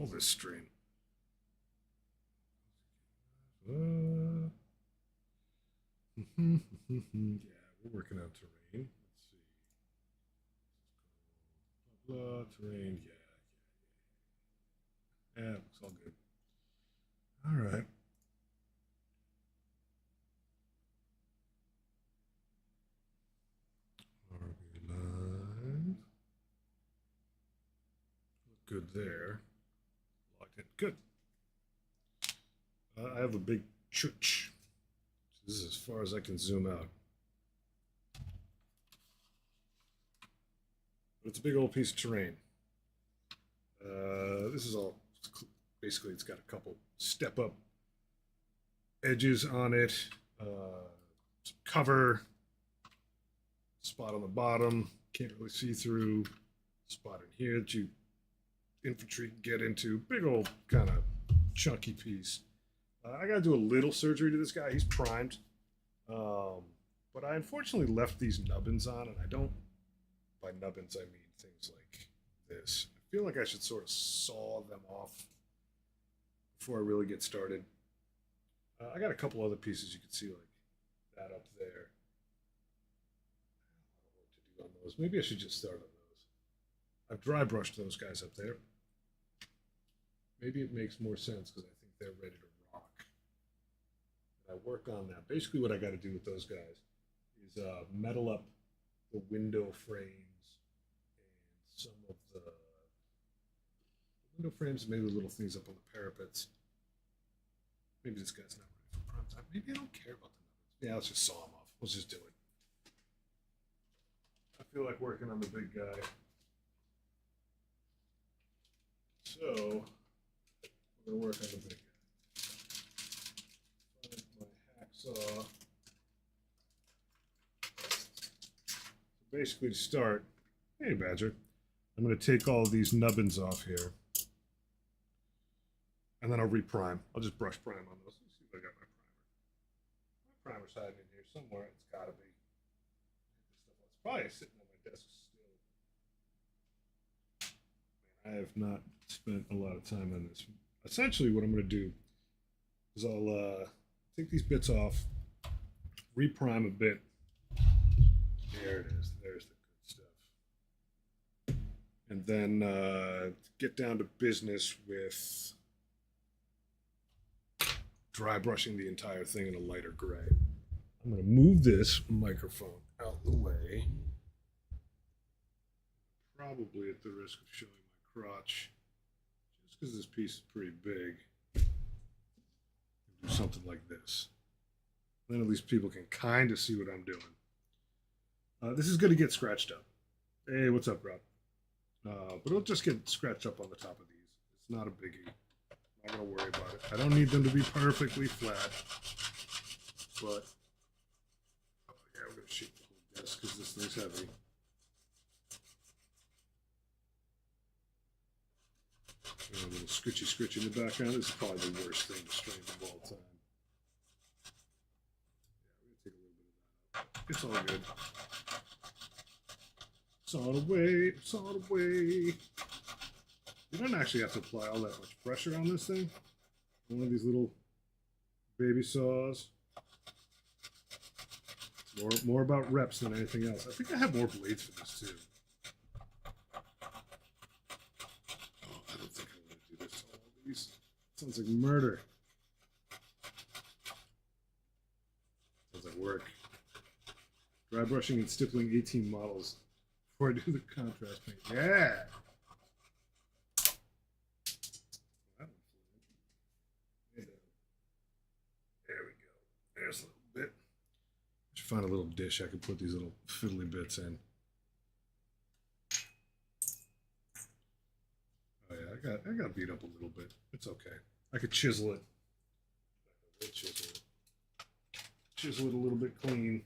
call this string? Yeah, we're working on terrain. Let's see. Blah, terrain. Yeah. Yeah, looks all good. All right. RB line. Look good there. Locked in. Good. I have a big church. This is as far as I can zoom out. But it's a big old piece of terrain. This is all basically, it's got a couple step up edges on it, some cover, spot on the bottom, can't really see through, spot in here that you infantry can get into. Big old kind of chunky piece. I got to do a little surgery to this guy. He's primed. But I unfortunately left these nubbins on, and I don't, by nubbins, I mean things like this. I feel like I should sort of saw them off before I really get started. I got a couple other pieces you can see like that up there. I don't know what to do on those. Maybe I should just start on those. I've dry brushed those guys up there. Maybe it makes more sense because I think they're ready to rock. And I work on that. Basically what I got to do with those guys is metal up the window frames and some of the window frames, maybe the little things up on the parapets. Maybe this guy's not ready for prime time. Maybe I don't care about the numbers. Yeah, let's just saw him off. Let's just do it. I feel like working on the big guy. So, we're going to work on the big guy. Find my hacksaw. So basically to start, hey Badger, I'm going to take all these nubbins off here. And then I'll reprime. I'll just brush prime on those. Let's see if I got my primer. My primer's hiding in here somewhere. It's got to be. It's probably sitting on my desk still. Man, I have not spent a lot of time on this. Essentially, what I'm going to do is I'll take these bits off, reprime a bit. There it is. There's the good stuff. And then get down to business with dry brushing the entire thing in a lighter gray. I'm going to move this microphone out of the way. Probably at the risk of showing my crotch, just because this piece is pretty big. Do something like this. Then at least people can kind of see what I'm doing. This is going to get scratched up. Hey, what's up, Rob? But it'll just get scratched up on the top of these. It's not a biggie. I'm not going to worry about it. I don't need them to be perfectly flat. But, yeah, we're going to shake the whole desk because this thing's heavy. And a little scritchy in the background. This is probably the worst thing to stream of all time. Yeah, we're going to take a little bit of that out. It's all good. Saw it away. Saw it away. You don't actually have to apply all that much pressure on this thing. One of these little baby saws. It's more about reps than anything else. I think I have more blades for this too. Oh, I don't think I want to do this to all of these. Sounds like murder. Sounds like work. Dry brushing and stippling 18 models before I do the contrast paint. Yeah! There's a little bit. I should find a little dish I could put these little fiddly bits in. Oh yeah, I got beat up a little bit. It's okay. I could chisel it. Chisel it a little bit clean.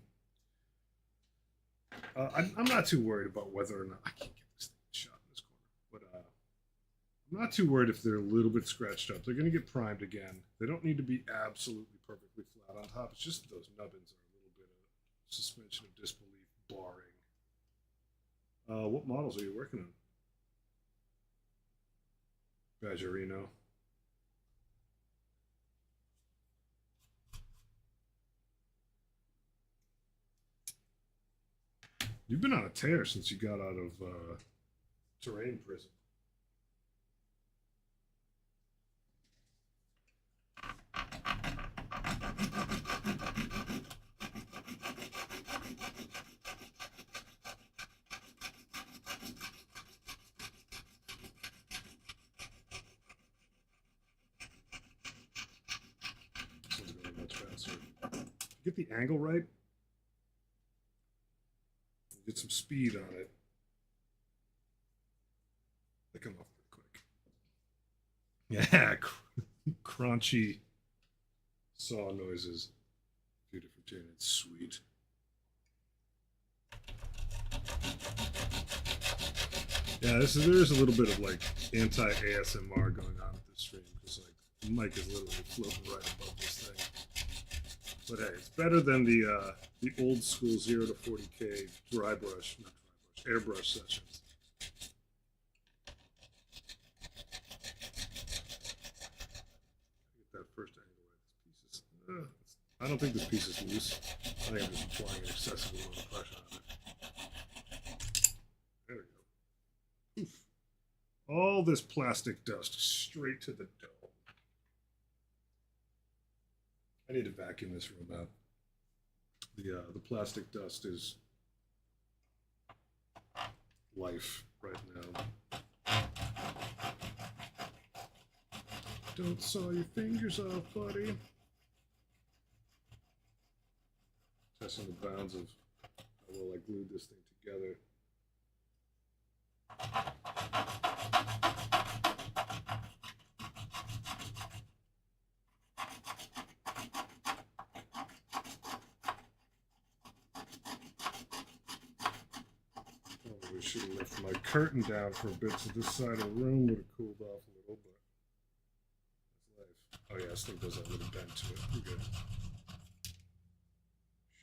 I'm not too worried about whether or not I can't get this thing shot in this corner, but I'm not too worried if they're a little bit scratched up. They're going to get primed again. They don't need to be absolutely perfectly flat on top. It's just those nubbins are a little bit of suspension of disbelief barring. What models are you working on? Badgerino. You've been on a tear since you got out of terrain prison. This one's going much faster. Get the angle right. Get some speed on it. They come off pretty quick. Yeah, crunchy saw noises. A few different tunes. It's sweet. Yeah, there's a little bit of like anti ASMR going on with this stream because like the mic is literally floating right above this thing. But hey, it's better than the old school 0 to 40K dry brush, not dry brush, airbrush sessions. Get that first angle right. This piece is. I don't think this piece is loose. I think I'm just applying an excessive amount of pressure on it. There we go. Oof. All this plastic dust straight to the dough. I need to vacuum this room out. The plastic dust is life right now. Don't saw your fingers off, buddy. Testing the bounds of how well I glued this thing together. Probably should have left my curtain down for a bit so this side of the room would have cooled off a little, but that's life. Oh yeah, this thing does have a little bend to it. We're good.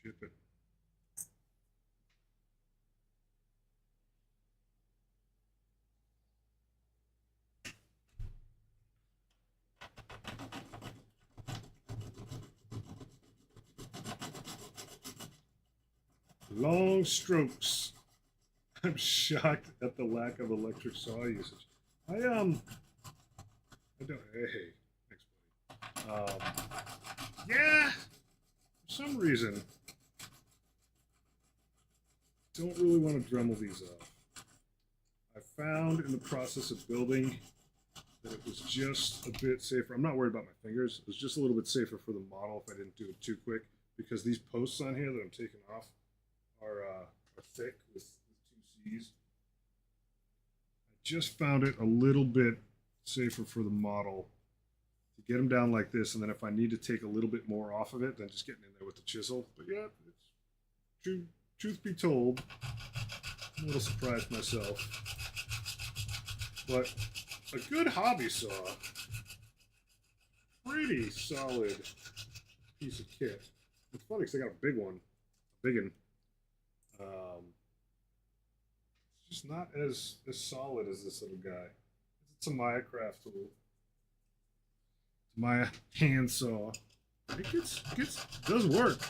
Ship it. Long strokes. I'm shocked at the lack of electric saw usage. I don't. Hey, thanks, buddy. Yeah. For some reason, don't really want to Dremel these off. I found in the process of building that it was just a bit safer. I'm not worried about my fingers. It was just a little bit safer for the model if I didn't do it too quick, because these posts on here that I'm taking off are thick with 2 C's. I just found it a little bit safer for the model to get them down like this, and then if I need to take a little bit more off of it, then just getting in there with the chisel. But yeah, it's truth be told, I'm a little surprised myself. But a good hobby saw, pretty solid piece of kit. It's funny because I got a big one, a big one. It's just not as solid as this little guy. It's a Maya craft tool. It's Maya hand saw. It does work.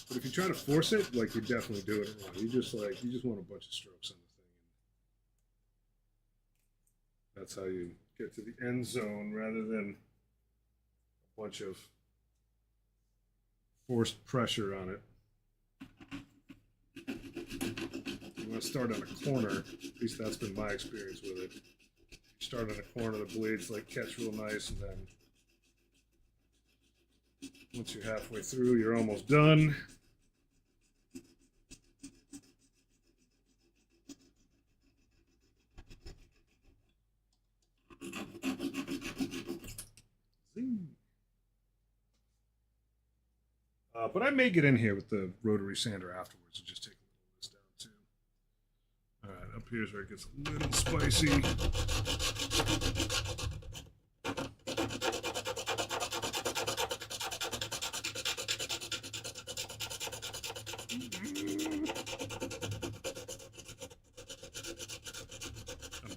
But if you try to force it, like, you're definitely doing it wrong. You just want a bunch of strokes on the thing. That's how you get to the end zone rather than a bunch of forced pressure on it. You want to start on a corner, at least that's been my experience with it. You start on a corner, the blades like catch real nice, and then once you're halfway through, you're almost done. But I may get in here with the rotary sander afterwards and just take a little of this down too. All right, up here's where it gets a little spicy.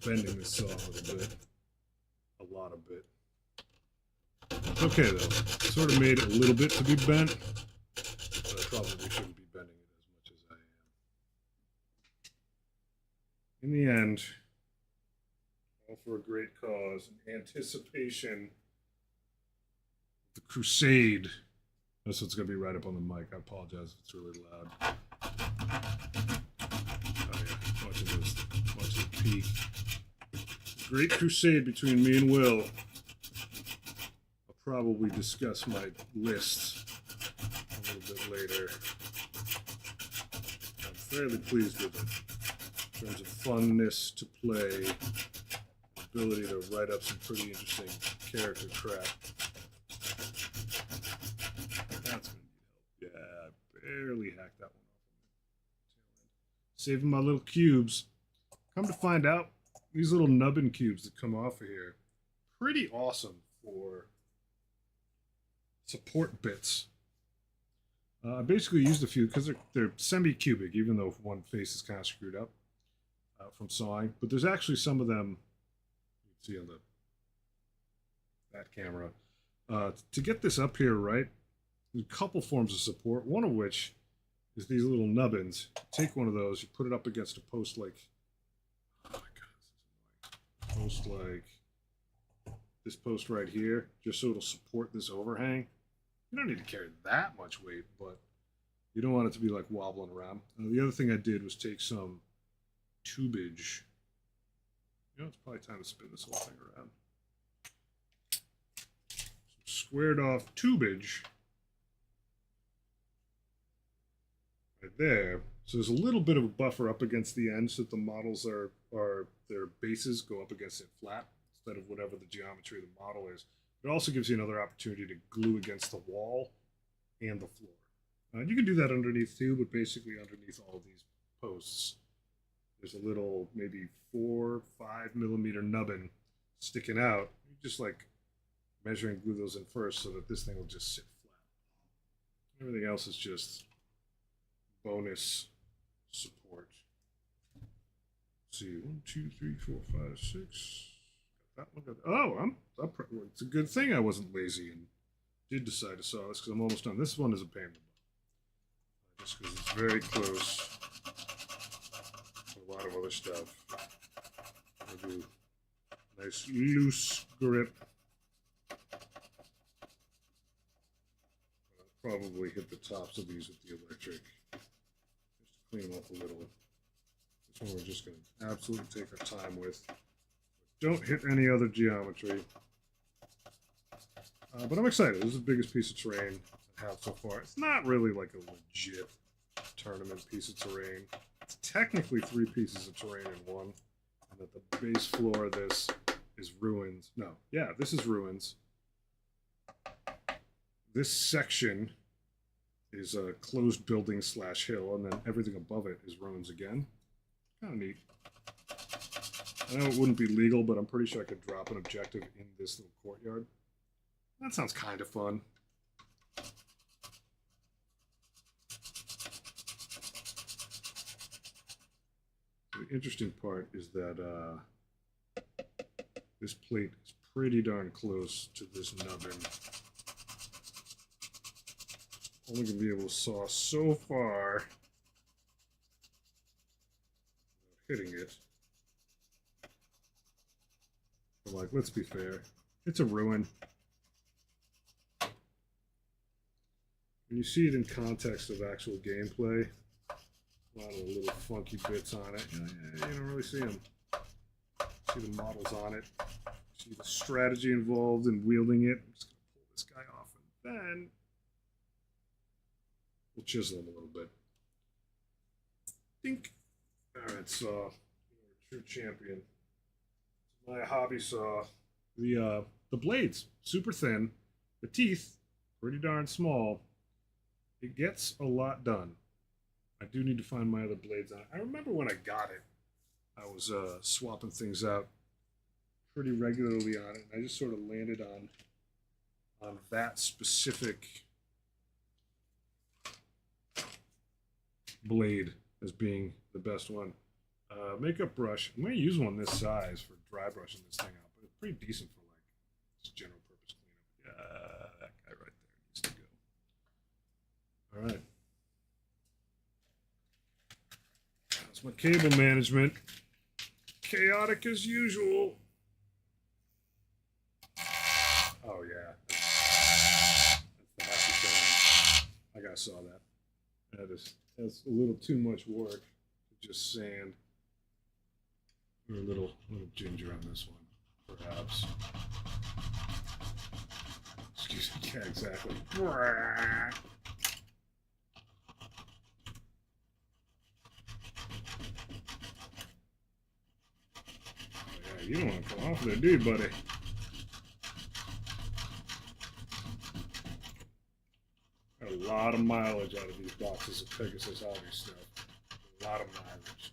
bending this saw a little bit. A lot of bit. It's okay though. Sort of made it a little bit to be bent, but I probably shouldn't be bending it as much as I am. In the end, all for a great cause, in anticipation of the crusade. That's what's going to be right up on the mic. I apologize if it's really loud. Oh yeah, watching the peak. Great crusade between me and Will. I'll probably discuss my list a little bit later. I'm fairly pleased with it in terms of funness to play, ability to write up some pretty interesting character crap. That's gonna need help. Yeah, I barely hacked that one off. Saving my little cubes. Come to find out, these little nubbin cubes that come off of here, pretty awesome for support bits. I basically used a few because they're semi-cubic, even though one face is kind of screwed up from sawing. But there's actually some of them you can see on that camera. To get this up here right, there's a couple forms of support. One of which is these little nubbins. Take one of those, you put it up against a post like, oh my god, this is annoying. Post like this post right here, just so it'll support this overhang. You don't need to carry that much weight, but you don't want it to be like wobbling around. The other thing I did was take some tubage. You know, it's probably time to spin this whole thing around. Some squared off tubage right there. So there's a little bit of a buffer up against the end so that the models are their bases go up against it flat instead of whatever the geometry of the model is. It also gives you another opportunity to glue against the wall and the floor. You can do that underneath too, but basically underneath all of these posts, there's a little maybe 4 or 5 millimeter nubbin sticking out. You just like measure and glue those in first so that this thing will just sit flat. Everything else is just bonus support. Let's see, 1, 2, 3, 4, 5, 6. That one. Oh, it's a good thing I wasn't lazy and did decide to saw this because I'm almost done. This one is a pain in the butt, just because it's very close to a lot of other stuff. I'll do a nice loose grip. I'll probably hit the tops of these with the electric just to clean them up a little. This one we're just going to absolutely take our time with. Don't hit any other geometry. But I'm excited. This is the biggest piece of terrain I have so far. It's not really like a legit tournament piece of terrain. It's technically 3 pieces of terrain in one. And that the base floor of this is ruins. No, yeah, this is ruins. This section is a closed building / hill, and then everything above it is ruins again. Kind of neat. I know it wouldn't be legal, but I'm pretty sure I could drop an objective in this little courtyard. That sounds kind of fun. The interesting part is that this plate is pretty darn close to this nubbin. Only going to be able to saw so far without hitting it. But like, let's be fair, it's a ruin. When you see it in context of actual gameplay, a lot of little funky bits on it, you don't really see them. See the models on it, see the strategy involved in wielding it. I'm just going to pull this guy off, and then we'll chisel him a little bit. Dink. All right, so true champion. My hobby saw. The blades super thin, the teeth pretty darn small. It gets a lot done. I do need to find my other blades on it. I remember when I got it, I was swapping things out pretty regularly on it, and I just sort of landed on that specific blade as being the best one. Makeup brush. I'm going to use one this size for dry brushing this thing out, but it's pretty decent for like just general purpose cleanup. Yeah, that guy right there needs to go. All right. That's my cable management. Chaotic as usual. Oh yeah, that's the happy sound. I gotta saw that. That's a little too much work to just sand. Or a little ginger on this one, perhaps. Excuse me. Yeah, exactly. Oh yeah, you don't want to come off there, do you, buddy? Got a lot of mileage out of these boxes of Pegasus Hobby stuff. A lot of mileage.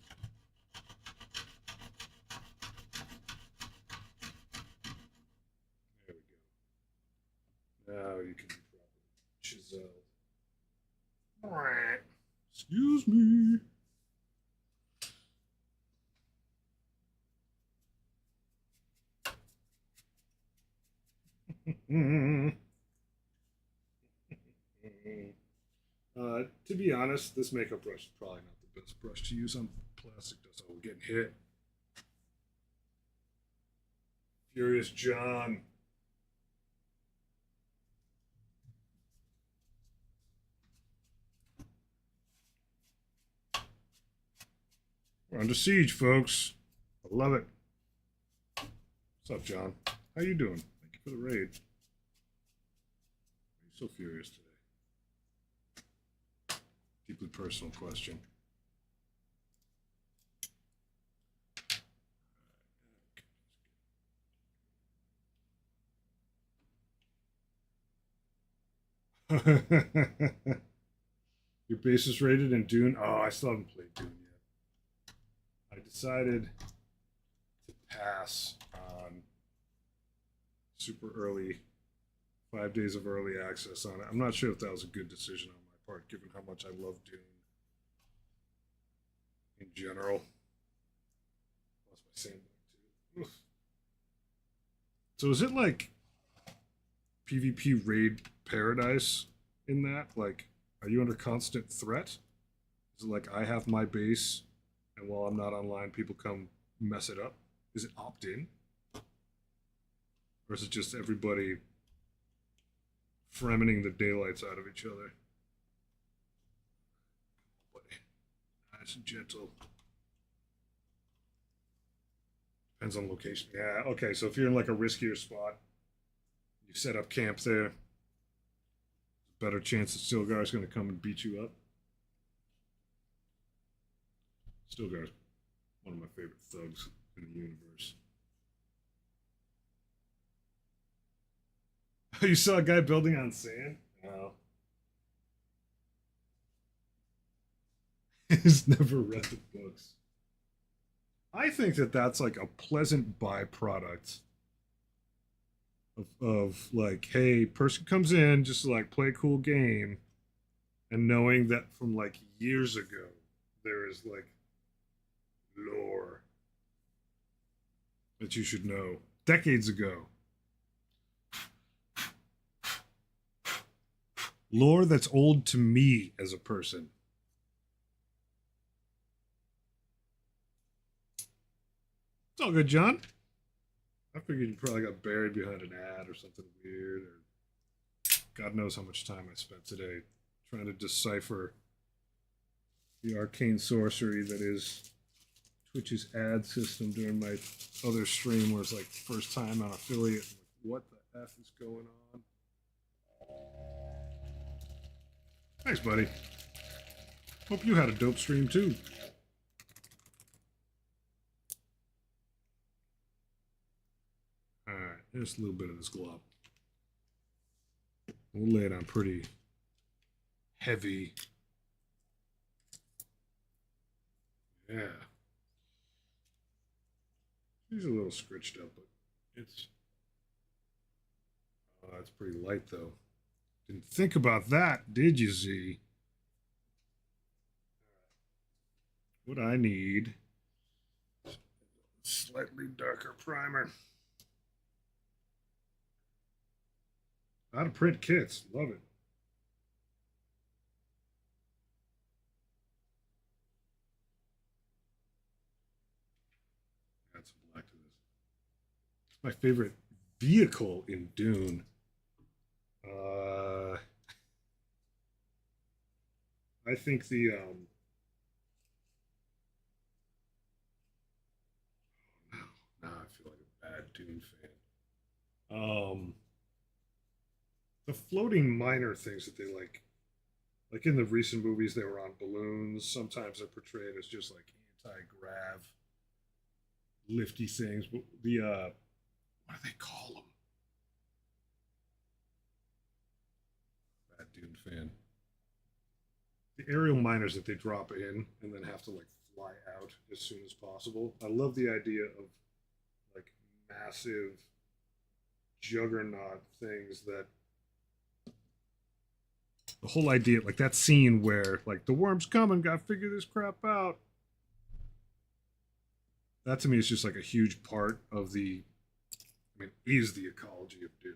There we go. Now you can be properly chiseled. Excuse me. To be honest, this makeup brush is probably not the best brush to use on plastic dust. Oh, we're getting hit. Furious John. We're under siege, folks. I love it. What's up, John? How you doing? Thank you for the raid. Why are you so furious today? Deeply personal question. Your basis rated in Dune? Oh, I still haven't played Dune yet. I decided to pass on super early, 5 days of early access on it. I'm not sure if that was a good decision on my part, given how much I love Dune in general. Lost my sandbag too. Oof. So is it like PvP raid paradise in that? Like, are you under constant threat? Is it like I have my base, and while I'm not online, people come mess it up? Is it opt in? Or is it just everybody fremening the daylights out of each other? Boy, nice and gentle. Depends on location. Yeah, okay, so if you're in like a riskier spot, you set up camp there, better chance that Stilgar's going to come and beat you up. Stilgar's one of my favorite thugs in the universe. You saw a guy building on sand? No. He's never read the books. I think that that's like a pleasant byproduct of like, hey, person comes in just to like play a cool game, and knowing that from like years ago there is like lore that you should know decades ago. Lore that's old to me as a person. It's all good, John. I figured you probably got buried behind an ad or something weird, or God knows how much time I spent today trying to decipher the arcane sorcery that is Twitch's ad system during my other stream, where it's like first time on affiliate. Like, what the F is going on? Thanks, buddy. Hope you had a dope stream too. All right, there's a little bit of this glop. We'll lay it on pretty heavy. Yeah. He's a little scritched up, but it's pretty light though. Didn't think about that, did you, Z? What I need Slightly darker primer. Out of print kits. Love it. Add some black to this. It's my favorite vehicle in Dune. I think the now I feel like a bad Dune fan. The floating miner things that they like in the recent movies, they were on balloons. Sometimes they're portrayed as just like anti-grav, lifty things. But the what do they call them? Bad Dune fan. The aerial miners that they drop in and then have to like fly out as soon as possible. I love the idea of like massive juggernaut things that the whole idea like that scene where like the worm's coming, gotta figure this crap out. That to me is just like a huge part of is the ecology of Dune.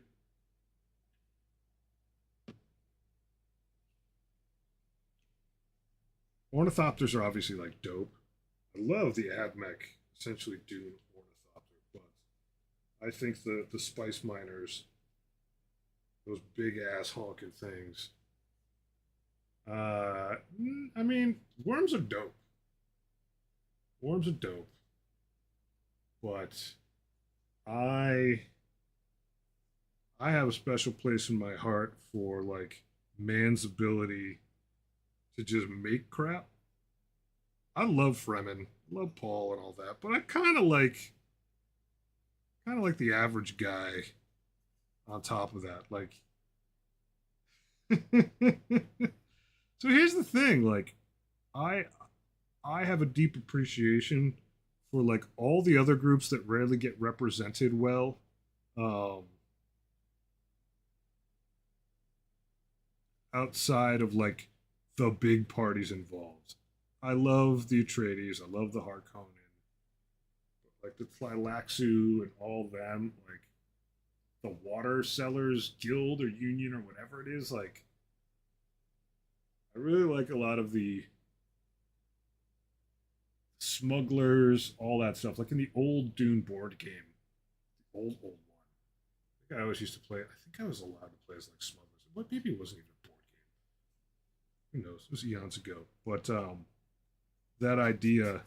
Ornithopters are obviously like dope. I love the AdMech, essentially Dune ornithopter, but I think the spice miners, those big ass honking things. I mean, worms are dope. Worms are dope, but I I have a special place in my heart for like man's ability to just make crap. I love Fremen, love Paul and all that, but I kind of like the average guy on top of that. Like so here's the thing, like I I have a deep appreciation for like all the other groups that rarely get represented well. Um Outside of like the big parties involved. I love the Atreides, I love the Harkonnen, but like the Tleilaxu and all them, like the Water Sellers Guild or Union or whatever it is, like I really like a lot of the smugglers, all that stuff. Like in the old Dune board game, the old one. I think I always used to play it. I think I was allowed to play as like smugglers. But maybe it wasn't even a board game. Who knows? It was eons ago. But that idea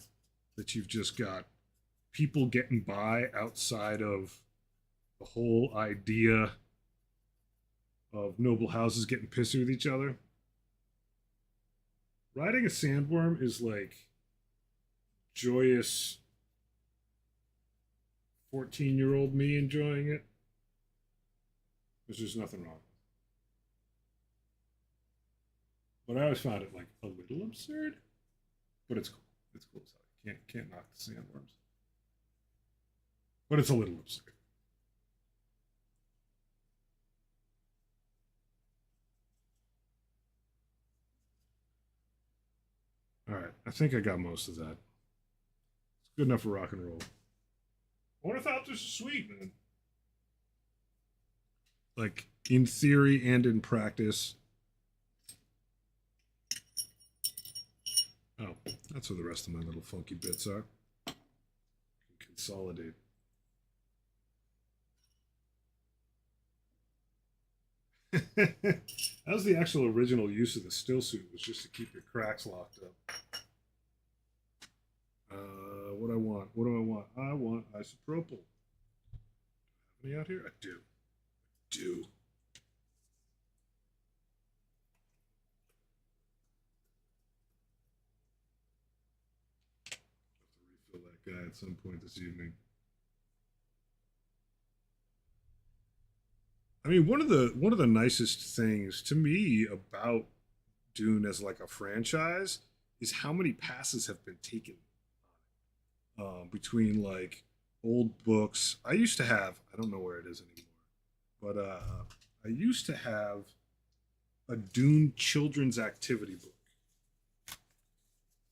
that you've just got people getting by outside of the whole idea of noble houses getting pissy with each other. Riding a sandworm is like joyous 14-year-old me enjoying it. There's just nothing wrong. But I always found it like a little absurd. But it's cool. It's cool as hell. You can't knock the sandworms. But it's a little absurd. All right, I think I got most of that. It's good enough for rock and roll. Ornithopters are sweet, man. Like in theory and in practice. Oh, that's where the rest of my little funky bits are. I can consolidate. That was the actual original use of the still suit, was just to keep your cracks locked up. What I want? What do I want? I want isopropyl. Any out here? I do. Do. Have to refill that guy at some point this evening. I mean, one of the nicest things to me about Dune as like a franchise is how many passes have been taken between like old books. I used to have, I don't know where it is anymore, but I used to have a Dune children's activity book.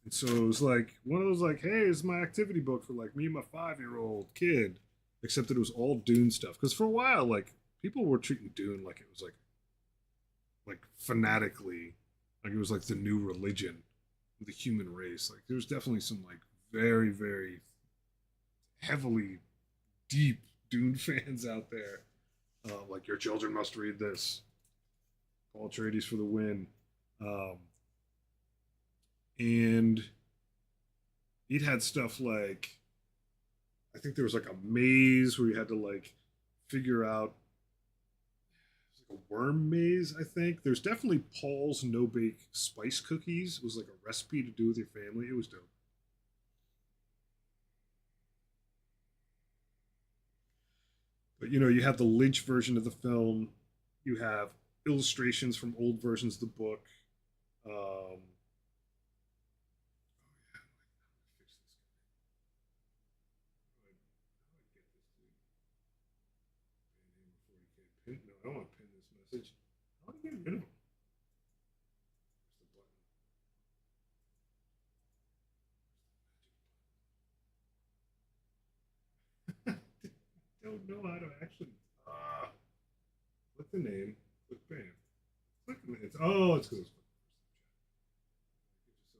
And so it was like one of those like, hey, it's my activity book for like me and my 5-year-old kid, except that it was all Dune stuff. Because for a while, like people were treating Dune like it was like fanatically, like it was like the new religion of the human race. Like there's definitely some like very very heavily deep Dune fans out there. Like your children must read this. Paul Atreides for the win. Um, and it had stuff like I think there was like a maze where you had to like figure out like a worm maze. I think there's definitely Paul's no bake spice cookies. It was like a recipe to do with your family. It was dope. But you know, you have the Lynch version of the film. You have illustrations from old versions of the book. Um, no, I don't want to pin this message. How do I get rid of them? I don't know how to actually. Click the name. Click bam. Click the name. Oh, it's because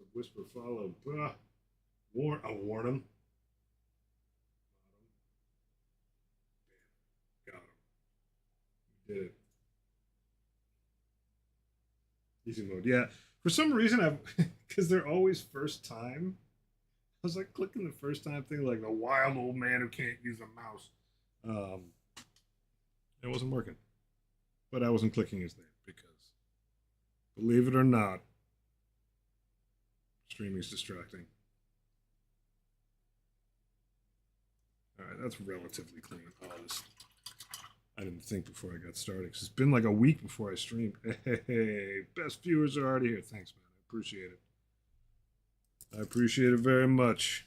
it's whisper follow. I'll warn him. Got him. Did it. Easy mode. Yeah. For some reason, I've because they're always first time. I was like clicking the first time thing, like the wild old man who can't use a mouse. Um, it wasn't working, but I wasn't clicking his name because, believe it or not, streaming is distracting. All right, that's relatively clean. Oh, this I didn't think before I got started because it's been like a week before I streamed. Hey, best viewers are already here. Thanks, man. I appreciate it. I appreciate it very much.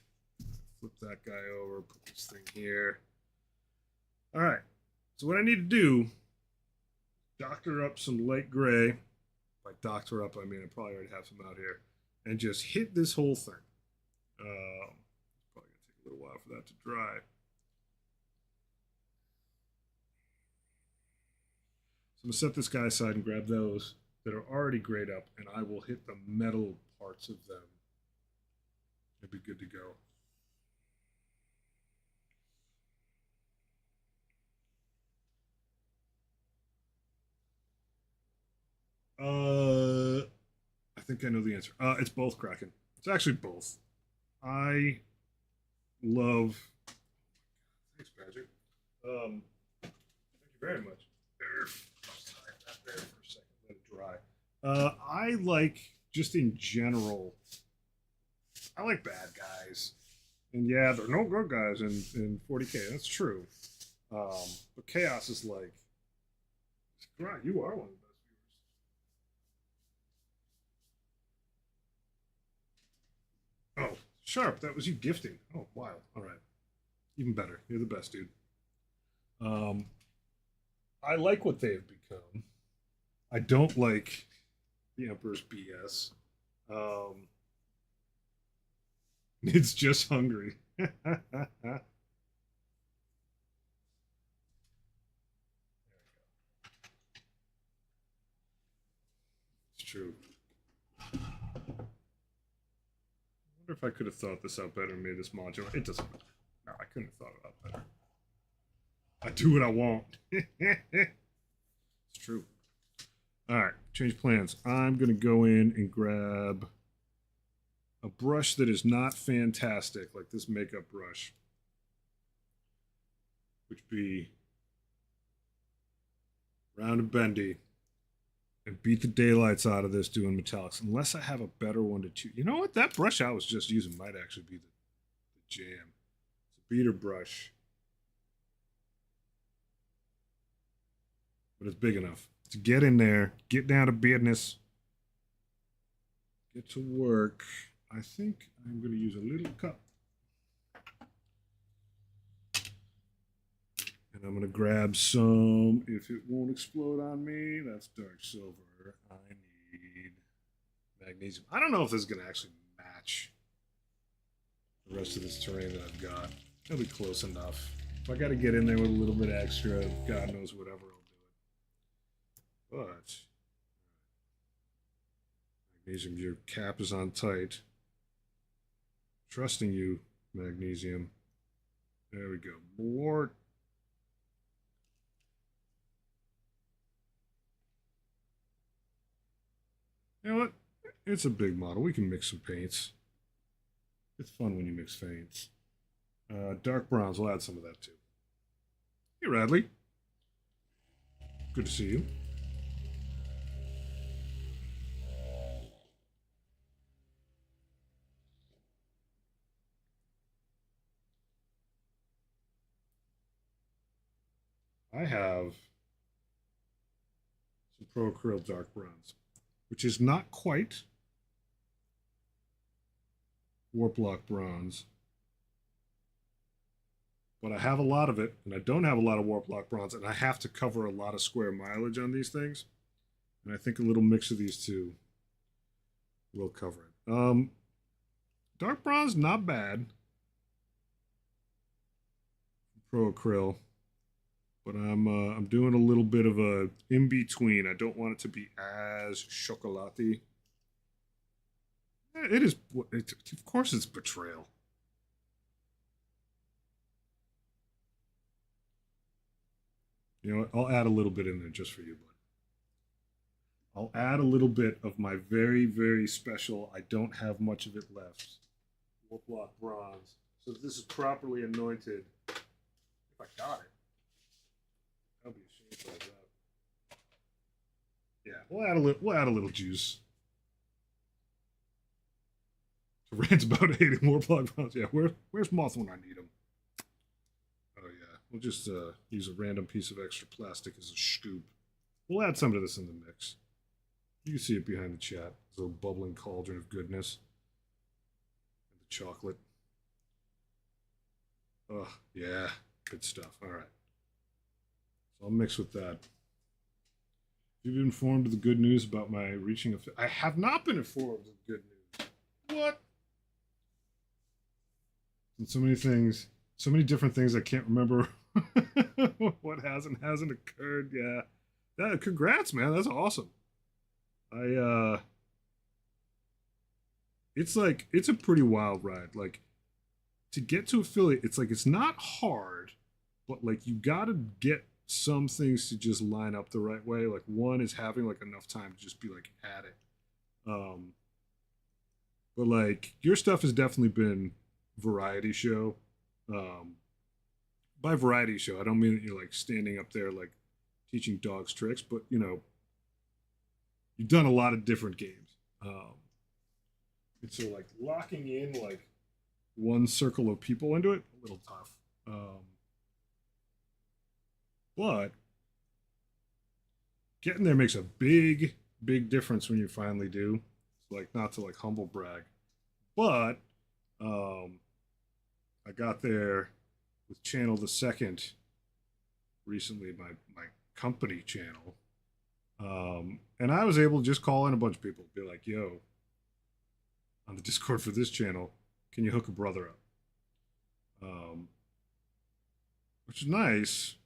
Flip that guy over, put this thing here. All right. So what I need to do, doctor up some light gray. By doctor up, I mean I probably already have some out here, and just hit this whole thing. It's probably gonna take a little while for that to dry. So I'm gonna set this guy aside and grab those that are already grayed up, and I will hit the metal parts of them. It'll be good to go. I think I know the answer. It's both Kraken. It's actually both. I love. Thanks, Patrick. Thank you very much. There. Just hide that there for a second. Let it dry. I like just in general. I like bad guys, and yeah, there are no good guys in 40K. That's true. But chaos is like, right, you are one of the best viewers. Oh, sharp. That was you gifting. Oh, wow. All right, even better. You're the best, dude. Um, I like what they've become. I don't like the Emperor's BS. Um, it's just hungry. It's true. I wonder if I could have thought this out better and made this modular. It doesn't matter. No, I couldn't have thought it out better. I do what I want. It's true. All right, change plans. I'm going to go in and grab a brush that is not fantastic, like this makeup brush, which be round and bendy, and beat the daylights out of this doing metallics, unless I have a better one to choose. You know what? That brush I was just using might actually be the jam. It's a beater brush, but it's big enough to get in there, get down to business, get to work. I think I'm going to use a little cup. And I'm going to grab some, if it won't explode on me, that's dark silver. I need magnesium. I don't know if this is going to actually match the rest of this terrain that I've got. It'll be close enough. If I got to get in there with a little bit extra, God knows whatever, I'll do it. But magnesium, your cap is on tight. Trusting you, magnesium. There we go. More. You know what? It's a big model. We can mix some paints. It's fun when you mix paints. Dark bronze. We'll add some of that too. Hey, Radley. Good to see you. I have some Pro Acrylic Dark Bronze, which is not quite Warp Lock Bronze, but I have a lot of it, and I don't have a lot of Warp Lock Bronze, and I have to cover a lot of square mileage on these things, and I think a little mix of these two will cover it. Dark Bronze, not bad. Pro Acryl. But I'm doing a little bit of a in between. I don't want it to be as chocolatey. It is. Of course, it's betrayal. You know what? I'll add a little bit in there just for you, bud. I'll add a little bit of my very, very special. I don't have much of it left. Warp Lock Bronze. So this is properly anointed. If I got it. I'll be ashamed of that. Yeah, we'll add a little juice. So Rand's about hating more blood rounds. Yeah, where's Moth when I need him? Oh yeah, we'll just use a random piece of extra plastic as a scoop. We'll add some of this in the mix. You can see it behind the chat. This little bubbling cauldron of goodness. And the chocolate. Oh yeah, good stuff. All right. I'll mix with that. You've been informed of the good news about my reaching I have not been informed of the good news. What? And so many things, so many different things I can't remember what hasn't occurred. Yeah. Congrats, man. That's awesome. It's a pretty wild ride. Like, to get to affiliate, it's not hard, but like you gotta get some things to just line up the right way. Like, one is having like enough time to just be like at it. But like your stuff has definitely been variety show. By variety show, I don't mean that you're like standing up there like teaching dogs tricks, but you know, you've done a lot of different games. And so like locking in like one circle of people into it, a little tough. But getting there makes a big, big difference when you finally do. It's like, not to like humble brag, but I got there with Channel the Second recently, my company channel. And I was able to just call in a bunch of people, be like, yo, on the Discord for this channel, can you hook a brother up? Which is nice.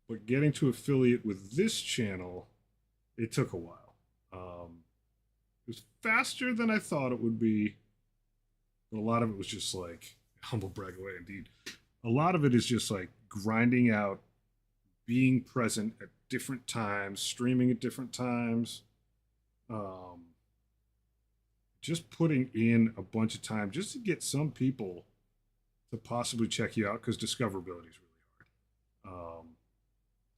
But getting to affiliate with this channel, it took a while. It was faster than I thought it would be. But a lot of it was just like, humble brag away indeed. A lot of it is just like grinding out, being present at different times, streaming at different times. Just putting in a bunch of time just to get some people to possibly check you out, because discoverability is really hard.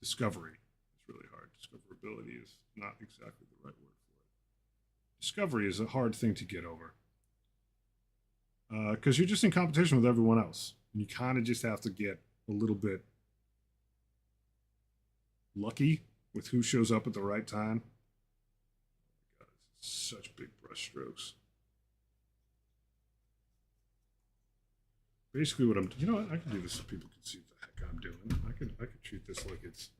Discovery is really hard. Discoverability is not exactly the right word for it. Discovery is a hard thing to get over. Because you're just in competition with everyone else. And you kind of just have to get a little bit lucky with who shows up at the right time. Oh my God, such big brush strokes. Basically what you know what, I can do this so people can see what the heck I'm doing. I could treat this like it's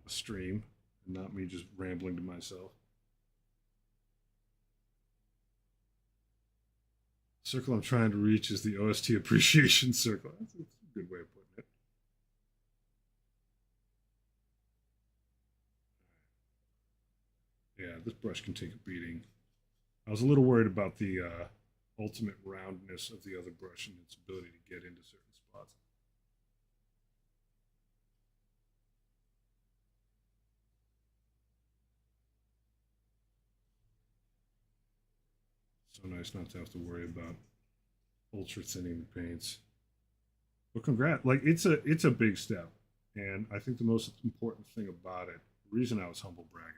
a stream and not me just rambling to myself. circle I'm trying to reach is the OST appreciation circle. That's a good way of putting it. Yeah, this brush can take a beating. I was a little worried about the ultimate roundness of the other brush and its ability to get into certain spots. So nice not to have to worry about ultra thinning the paints. But congrats, like it's a big step, and I think the most important thing about it, the reason I was humble bragging,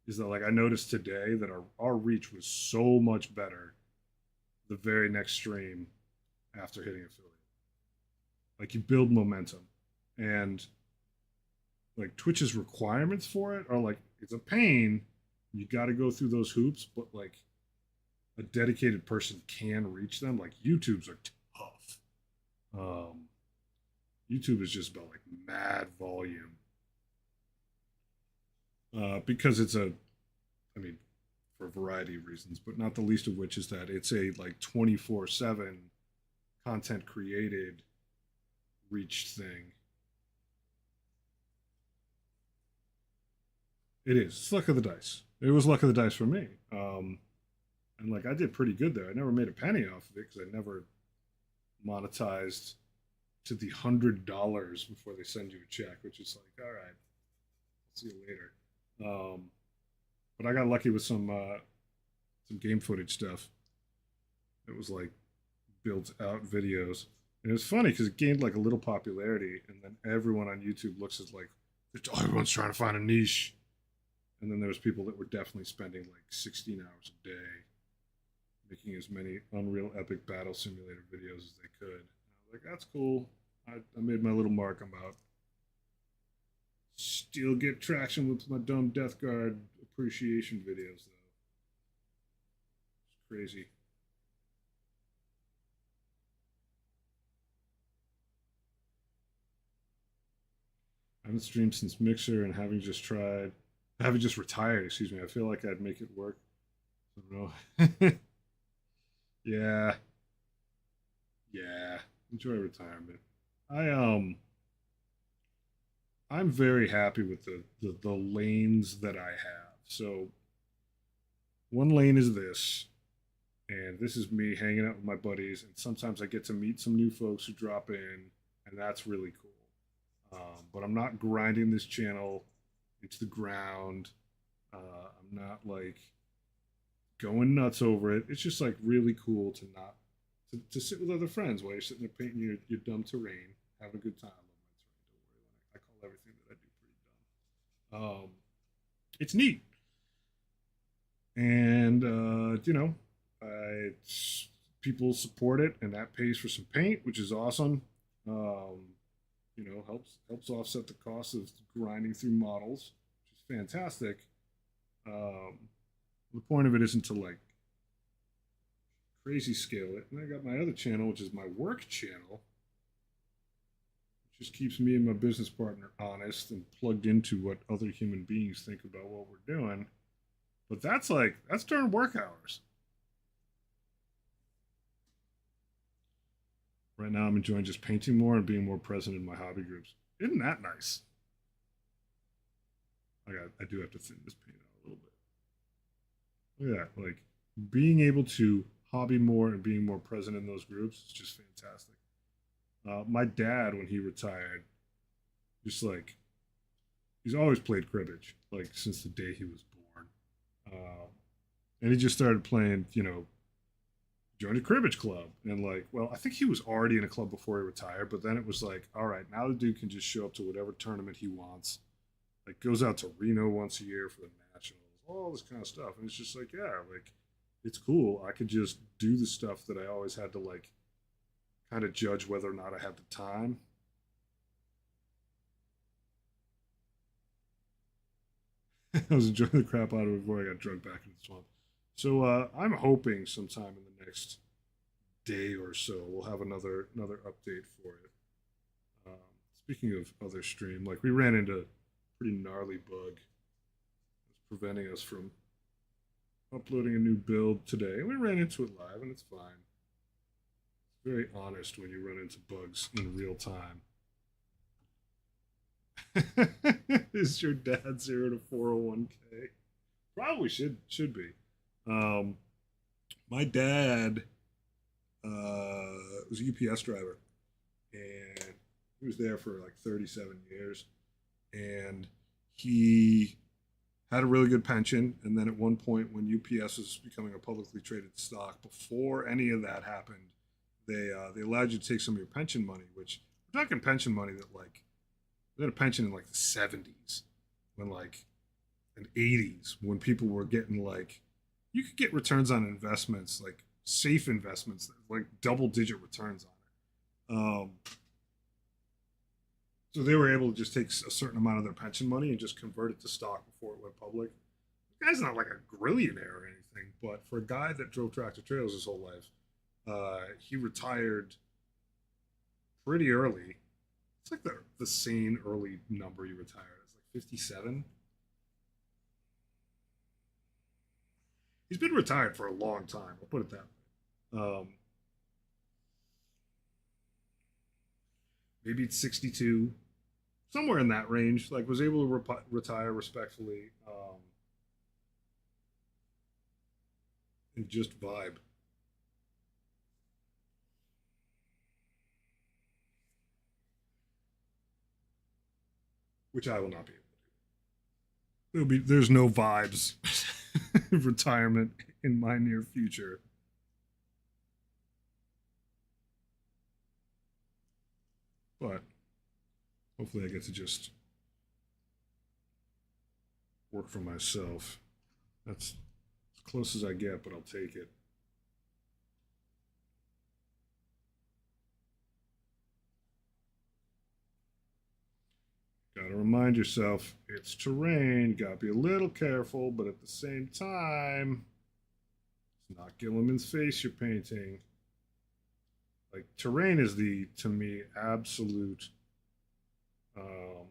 is that like I noticed today that our reach was so much better the very next stream after hitting affiliate. Like you build momentum, and like Twitch's requirements for it are like it's a pain. You got to go through those hoops, but like a dedicated person can reach them. Like YouTube's are tough. Um, YouTube is just about like mad volume because it's a, I mean, for a variety of reasons, but not the least of which is that it's a like 24/7 content created reach thing. It is. It's luck of the dice. It was luck of the dice for me. And like I did pretty good there. I never made a penny off of it because I never monetized to the $100 before they send you a check, which is like, all right, I'll see you later. But I got lucky with some game footage stuff. It was like built out videos. And it was funny because it gained like a little popularity, and then everyone on YouTube looks at like, everyone's trying to find a niche. And then there was people that were definitely spending like 16 hours a day making as many Unreal Epic Battle Simulator videos as they could. And I was like, that's cool. I made my little mark. I'm out. Still get traction with my dumb Death Guard appreciation videos, though. It's crazy. I haven't streamed since Mixer, and having just retired, excuse me, I feel like I'd make it work. I don't know. Yeah. Yeah. Enjoy retirement. I I'm very happy with the lanes that I have. So one lane is this, and this is me hanging out with my buddies, and sometimes I get to meet some new folks who drop in, and that's really cool. But I'm not grinding this channel into the ground. I'm not like going nuts over it. It's just like really cool to not to sit with other friends while you're sitting there painting your dumb terrain, having a good time. I call everything that I do pretty dumb. It's neat, and people support it, and that pays for some paint, which is awesome. Um, helps offset the cost of grinding through models, which is fantastic. Um, the point of it isn't to like crazy scale it. And I got my other channel, which is my work channel, which just keeps me and my business partner honest and plugged into what other human beings think about what we're doing. But that's during work hours. Right now, I'm enjoying just painting more and being more present in my hobby groups. Isn't that nice? I do have to thin this paint out a little bit. Look at that. Like being able to hobby more and being more present in those groups is just fantastic. My dad, when he retired, just like he's always played cribbage, like since the day he was born. And he just started playing, joined a cribbage club. And like, well, I think he was already in a club before he retired, but then it was like, all right, now the dude can just show up to whatever tournament he wants. Like goes out to Reno once a year for the nationals, all this kind of stuff. And it's just like, yeah, like it's cool. I could just do the stuff that I always had to like kind of judge whether or not I had the time. I was enjoying the crap out of it before I got drugged back into the swamp. So I'm hoping sometime in the next day or so we'll have another update for it. Um, Speaking of other stream, like we ran into a pretty gnarly bug that's preventing us from uploading a new build today. We ran into it live, and it's fine. very honest when you run into bugs in real time. Is your dad 0 to 401k? Probably should be. Um, my dad was a UPS driver, and he was there for like 37 years, and he had a really good pension. And then at one point, when UPS was becoming a publicly traded stock, before any of that happened, they allowed you to take some of your pension money, which we're talking pension money that like we had a pension in like the 70s, when like and 80s, when people were getting like you could get returns on investments, like safe investments, like double digit returns on it. So they were able to just take a certain amount of their pension money and just convert it to stock before it went public. The guy's not like a grillionaire or anything, but for a guy that drove tractor trailers his whole life, he retired pretty early. It's like the sane early number you retired. It's like 57. He's been retired for a long time. I'll put it that way. Maybe it's 62, somewhere in that range. Like was able to retire respectfully, and just vibe. Which I will not be able to do. There's no vibes retirement in my near future. But hopefully I get to just work for myself. That's as close as I get, but I'll take it. Gotta remind yourself it's terrain. Gotta be a little careful, but at the same time, it's not Gilliman's face you're painting. Like terrain is the, to me, absolute um,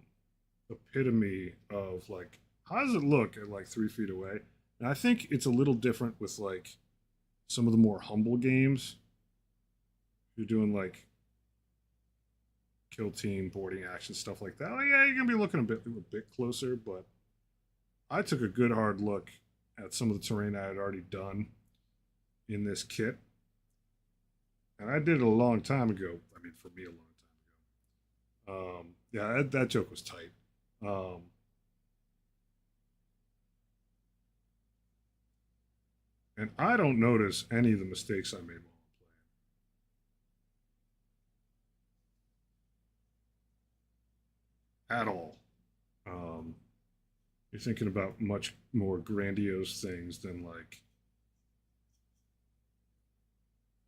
epitome of like how does it look at like 3 feet away. And I think it's a little different with like some of the more humble games. You're doing like kill team, boarding action, stuff like that. Like, yeah, you're gonna be looking a bit closer, but I took a good hard look at some of the terrain I had already done in this kit, and I did it a long time ago. I mean, for me, a long time ago. Yeah, that joke was tight. Um, and I don't notice any of the mistakes I made while I'm playing at all. Um, you're thinking about much more grandiose things than like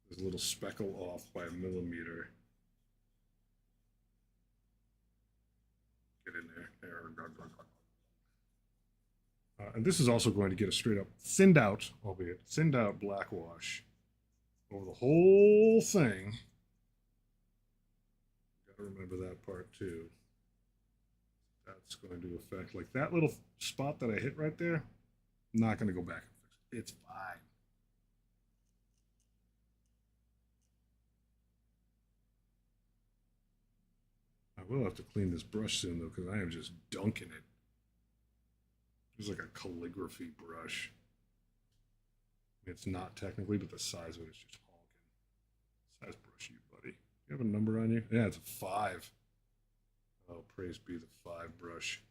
this little speckle off by a millimeter. Get in there. And this is also going to get a straight up thinned out, albeit thinned out black wash over the whole thing. Gotta remember that part too. That's going to affect like that little spot that I hit right there. I'm not going to go back and fix it. It's fine. I will have to clean this brush soon though, because I am just dunking it. It's like a calligraphy brush. It's not technically, but the size of it is just honking. Size brush, you buddy. You have a number on you? Yeah, it's a 5. Oh, praise be the 5 brush.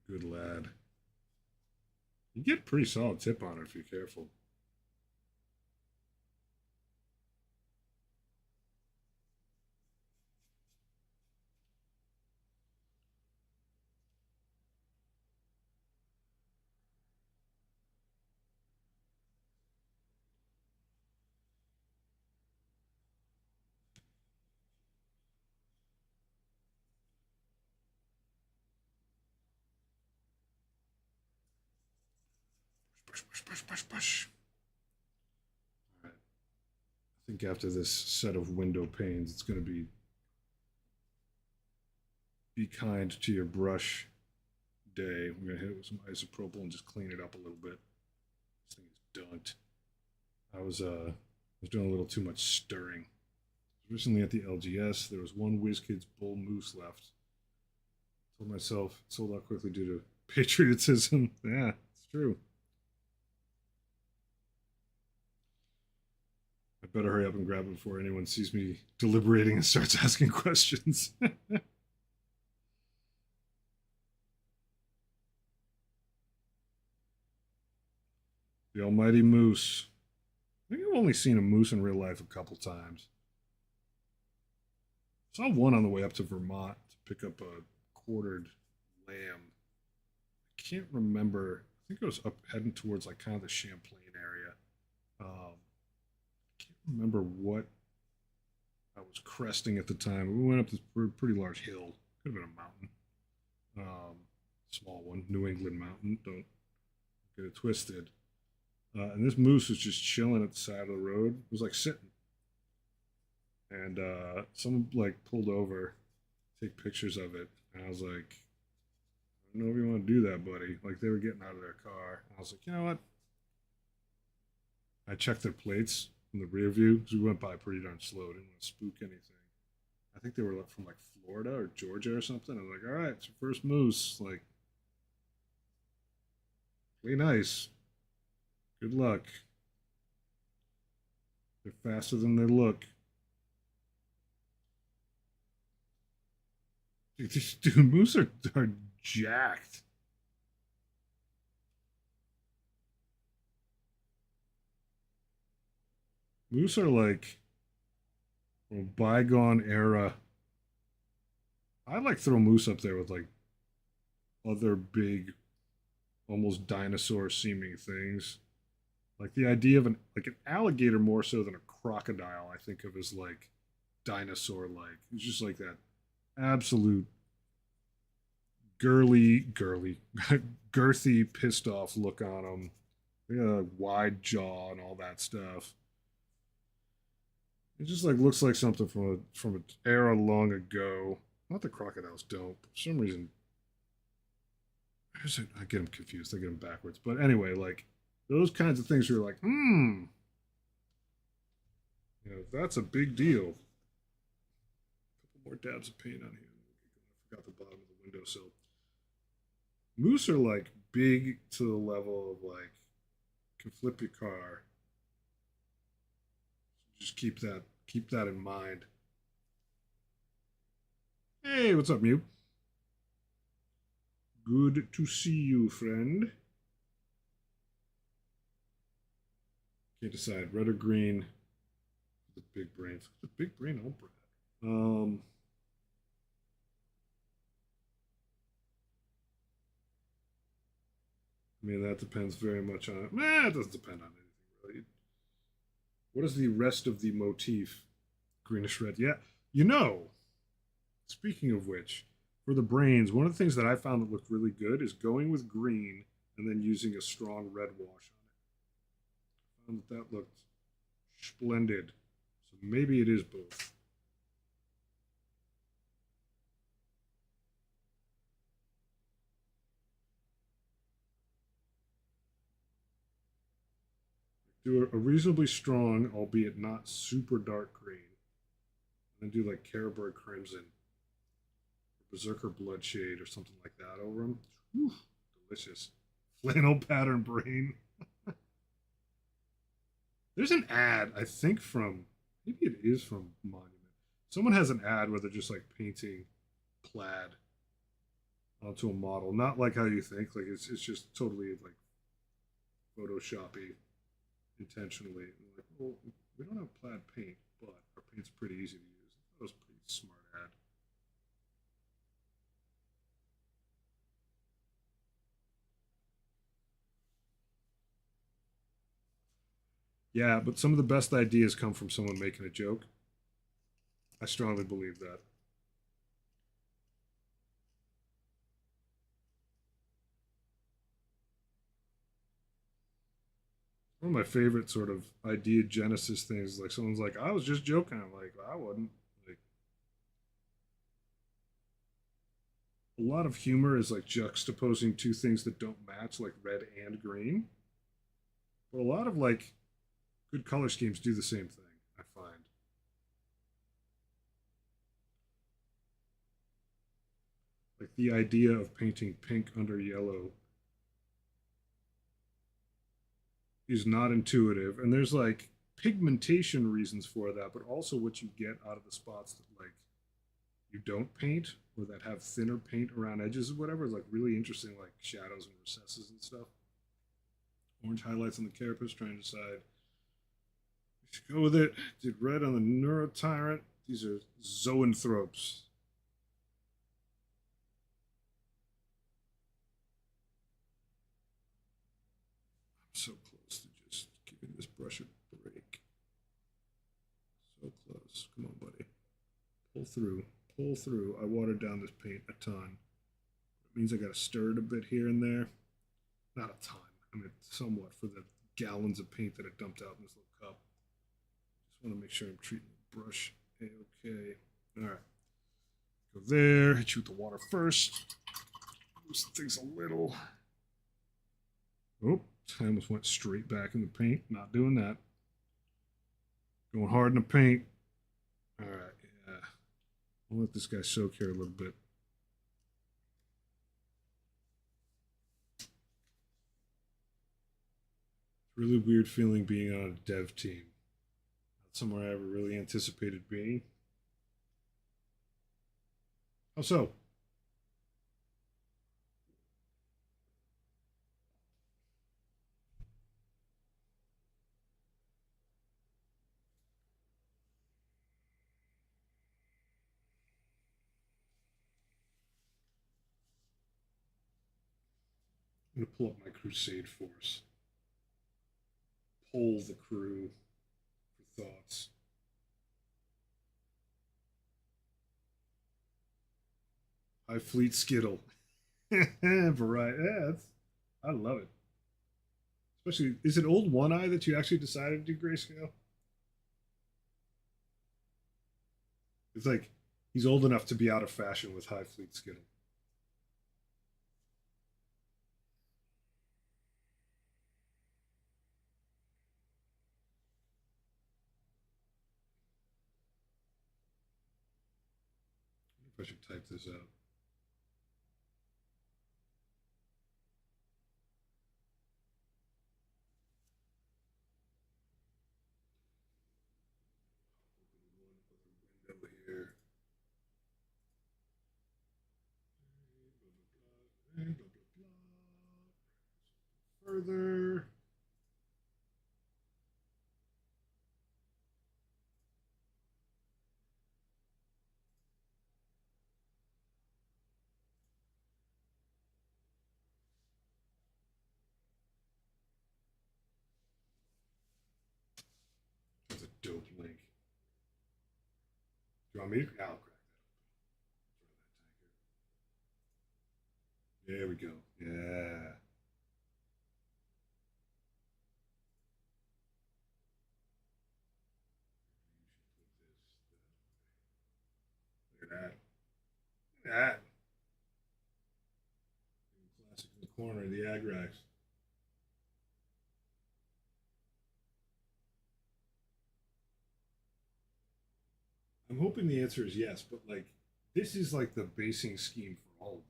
Good lad. You get a pretty solid tip on it if you're careful. Push, push, push, push, push. All right. I think after this set of window panes, it's going to be kind to your brush day. We're going to hit it with some isopropyl and just clean it up a little bit. This thing is don't. I was doing a little too much stirring. Recently at the LGS, there was one WizKids bull moose left. Told myself it sold out quickly due to patriotism. Yeah, it's true. I better hurry up and grab it before anyone sees me deliberating and starts asking questions. The almighty moose. I think I've only seen a moose in real life a couple times. Saw one on the way up to Vermont to pick up a quartered lamb. I can't remember. I think it was up heading towards like kind of the Champlain area. I can't remember what I was cresting at the time. We went up this pretty large hill. Could have been a mountain. Small one, New England mountain. Don't get it twisted. And this moose was just chilling at the side of the road. It was like sitting. And someone like pulled over, take pictures of it. And I was like, I don't know if you want to do that, buddy. Like they were getting out of their car. And I was like, you know what? I checked their plates in the rear view because we went by pretty darn slow. Didn't want to spook anything. I think they were from like Florida or Georgia or something. I was like, all right, it's your first moose. Like, be nice. Good luck. They're faster than they look. Dude, moose are jacked. Moose are like from a bygone era. I like throw moose up there with like other big, almost dinosaur seeming things. Like the idea of an alligator more so than a crocodile, I think of as like dinosaur like. It's just like that absolute girly, girthy, pissed off look on them. Yeah, wide jaw and all that stuff. It just like looks like something from an era long ago. Not that crocodiles don't. For some reason, I get them confused. I get them backwards. But anyway, like those kinds of things, you're like, that's a big deal. A couple more dabs of paint on here. I forgot the bottom of the windowsill. Moose are like big to the level of like can flip your car. Just keep that in mind. Hey, what's up, Mew? Good to see you, friend. Can't decide red or green. The big brain. The big brain old Brad. I mean, that depends very much on. It doesn't depend on anything really. What is the rest of the motif? Greenish red. Yeah, you know. Speaking of which, for the brains, one of the things that I found that looked really good is going with green and then using a strong red wash on it. I found that looked splendid. So maybe it is both. Do a reasonably strong, albeit not super dark green. And then do like Caribou Crimson, Berserker Bloodshade, or something like that over them. Whew, delicious. Flannel pattern brain. There's an ad, I think maybe it is from Monument. Someone has an ad where they're just like painting plaid onto a model. Not like how you think. Like it's just totally like photoshoppy intentionally. Like, well, we don't have plaid paint, but our paint's pretty easy to use. That was a pretty smart ad. Yeah, but some of the best ideas come from someone making a joke. I strongly believe that. One of my favorite sort of idea genesis things, like someone's like, "I was just joking." I'm like, "I wasn't." Like a lot of humor is like juxtaposing two things that don't match, like red and green. But a lot of like good color schemes do the same thing, I find. Like the idea of painting pink under yellow is not intuitive. And there's like pigmentation reasons for that, but also what you get out of the spots that like you don't paint or that have thinner paint around edges or whatever is like really interesting, like shadows and recesses and stuff. Orange highlights on the carapace, trying to decide. We should go with it. Did red on the Neurotyrant. These are zoanthropes. I'm so close to just giving this brush a break. So close. Come on, buddy. Pull through. Pull through. I watered down this paint a ton. It means I got to stir it a bit here and there. Not a ton. I mean, somewhat for the gallons of paint that I dumped out in this little cup. Just want to make sure I'm treating the brush okay. All right. Go there. Hit you with the water first. Loosen things a little. Oh, I almost went straight back in the paint. Not doing that. Going hard in the paint. All right. Yeah. I'll let this guy soak here a little bit. Really weird feeling being on a dev team. Not somewhere I ever really anticipated being. How so? I'm going to pull up my crusade force. Poll the crew for thoughts. High Fleet Skittle. Variety. Yeah, I love it. Especially, is it old One Eye that you actually decided to do grayscale? It's like he's old enough to be out of fashion with High Fleet Skittle. If I should type this out. One other window here. Blah, blah, blah, further. That's a dope link. Do you want me to? Yeah, I'll crack that. There we go. Yeah. Look at that. Look at that. Classic in the corner, the Agrax. I'm hoping the answer is yes, but like this is like the basing scheme for all of them.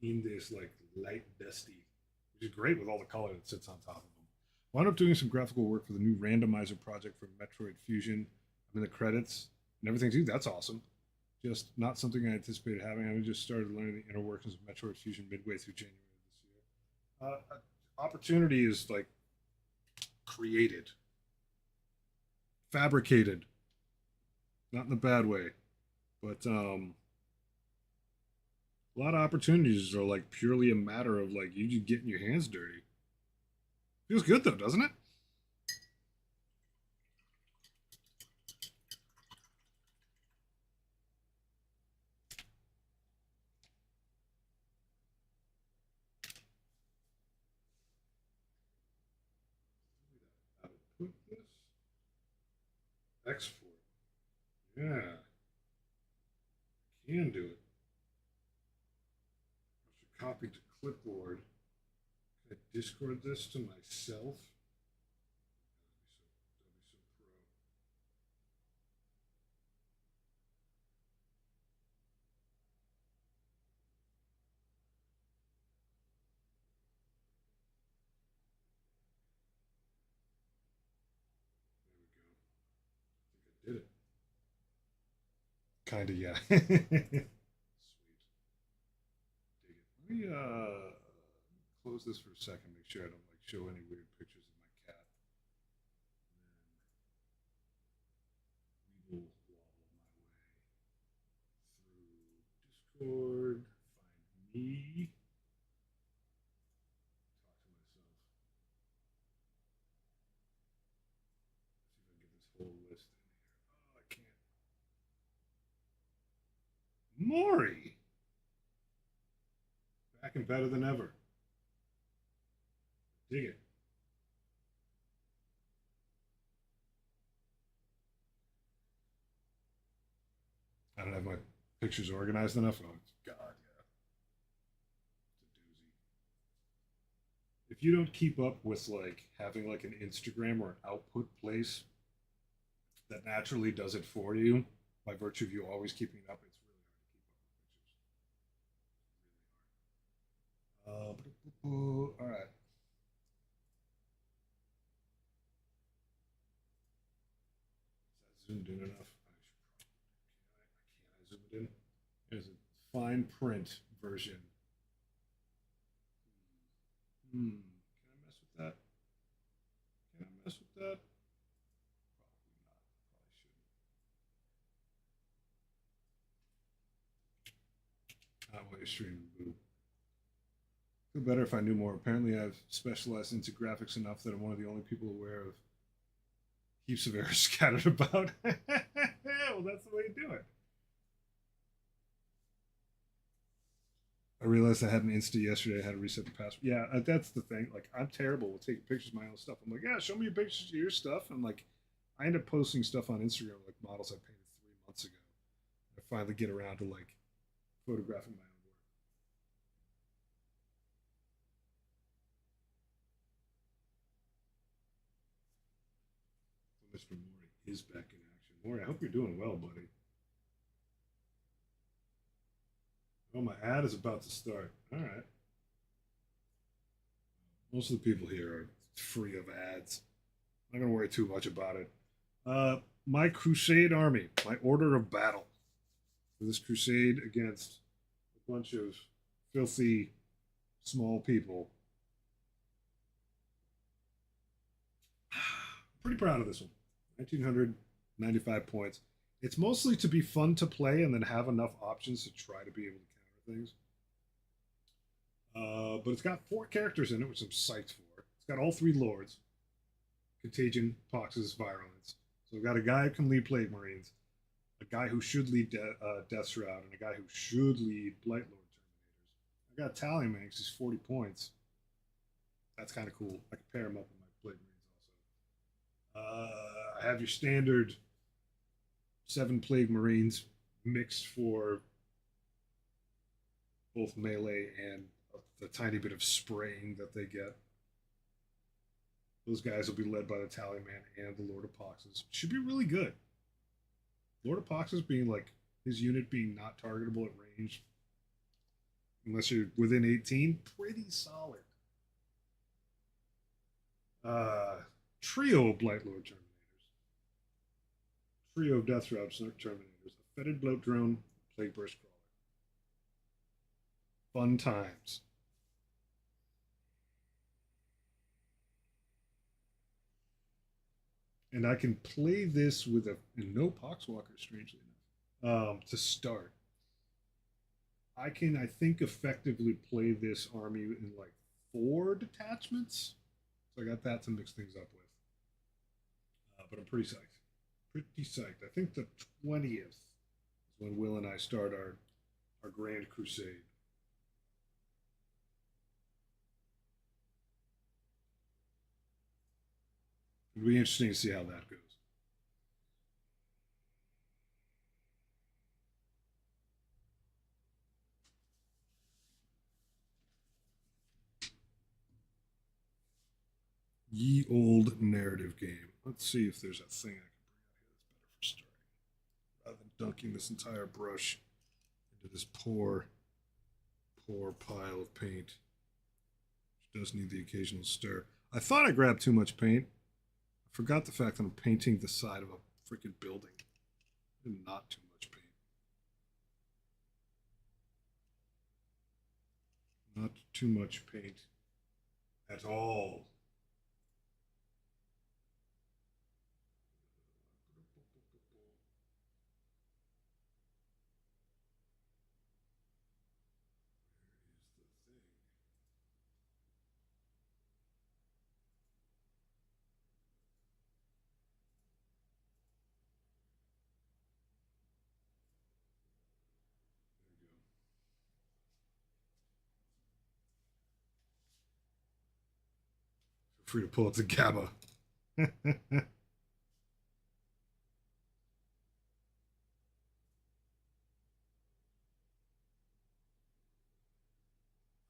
I think like in this like light dusty, which is great with all the color that sits on top of them. Wound up doing some graphical work for the new randomizer project for Metroid Fusion. I'm in the credits and everything too. That's awesome. Just not something I anticipated having. I just started learning the inner workings of Metroid Fusion midway through January of this year. Opportunity is like created, fabricated, not in a bad way, but a lot of opportunities are like purely a matter of like you just getting your hands dirty. Feels good though, doesn't it? Put this export. Yeah, can do it. I should copy to clipboard. Discord this to myself. Did it? Kinda, yeah. Sweet. Dig it. Let me close this for a second. Make sure I don't like show any weird pictures of my cat. And then we will wobble my way through Discord. Find me. Talk to myself. See if I can get this whole list in here. Oh, I can't. Maury! Back and better than ever. Dig it. I don't have my pictures organized enough. Oh, God, yeah. It's a doozy. If you don't keep up with like having like an Instagram or an output place that naturally does it for you by virtue of you always keeping it up, it's really hard to keep up with pictures. All right. Is that zoomed in enough? I zoom it in. There's a fine print version. Can I mess with that? Can I mess with that? Probably not. Probably shouldn't. Not while you're streaming, boo. Feel better if I knew more. Apparently, I've specialized into graphics enough that I'm one of the only people aware of heaps of errors scattered about. Well, that's the way you do it. I realized I had an Insta yesterday. I had to reset the password. Yeah, that's the thing. Like, I'm terrible with taking pictures of my own stuff. I'm like, yeah, show me your pictures of your stuff. And like, I end up posting stuff on Instagram, like models I painted 3 months ago. I finally get around to like photographing my own work. So Mr. Mori is back in action. Mori, I hope you're doing well, buddy. Oh, my ad is about to start. All right. Most of the people here are free of ads. I'm not gonna worry too much about it. My crusade army, my order of battle for this crusade against a bunch of filthy small people. Pretty proud of this one. 1995 points. It's mostly to be fun to play and then have enough options to try to be able to counter things. But it's got 4 characters in it, which I'm psyched for. It's got all 3 lords: Contagion, Poxes, Virulence. So we've got a guy who can lead Plague Marines, a guy who should lead Death Shroud, and a guy who should lead Blight Lord Terminators. I got Tallymanx, he's 40 points. That's kind of cool. I can pair him up with my Plague Marines also. I have your standard 7 Plague Marines mixed for both melee and the tiny bit of spraying that they get. Those guys will be led by the Tallyman and the Lord of Poxes. Should be really good. Lord of Poxes being like his unit being not targetable at range, unless you're within 18, pretty solid. Trio of Blight Lord Terminators. Trio of Death Shroud Terminators. A Fetid Bloat Drone, Plague Burst Crawler. Fun times. And I can play this with no Poxwalker, strangely enough, to start. I can, I think, effectively play this army in like 4 detachments. So I got that to mix things up with. But I'm pretty psyched. Pretty psyched. I think the 20th is when Will and I start our Grand Crusade. It'll be interesting to see how that goes. Ye old narrative game. Let's see if there's a thing I can bring out here that's better for starting. Rather than dunking this entire brush into this poor pile of paint, which does need the occasional stir. I thought I grabbed too much paint. I forgot the fact that I'm painting the side of a freaking building. And not too much paint. Not too much paint at all. Feel free to pull up the GABA.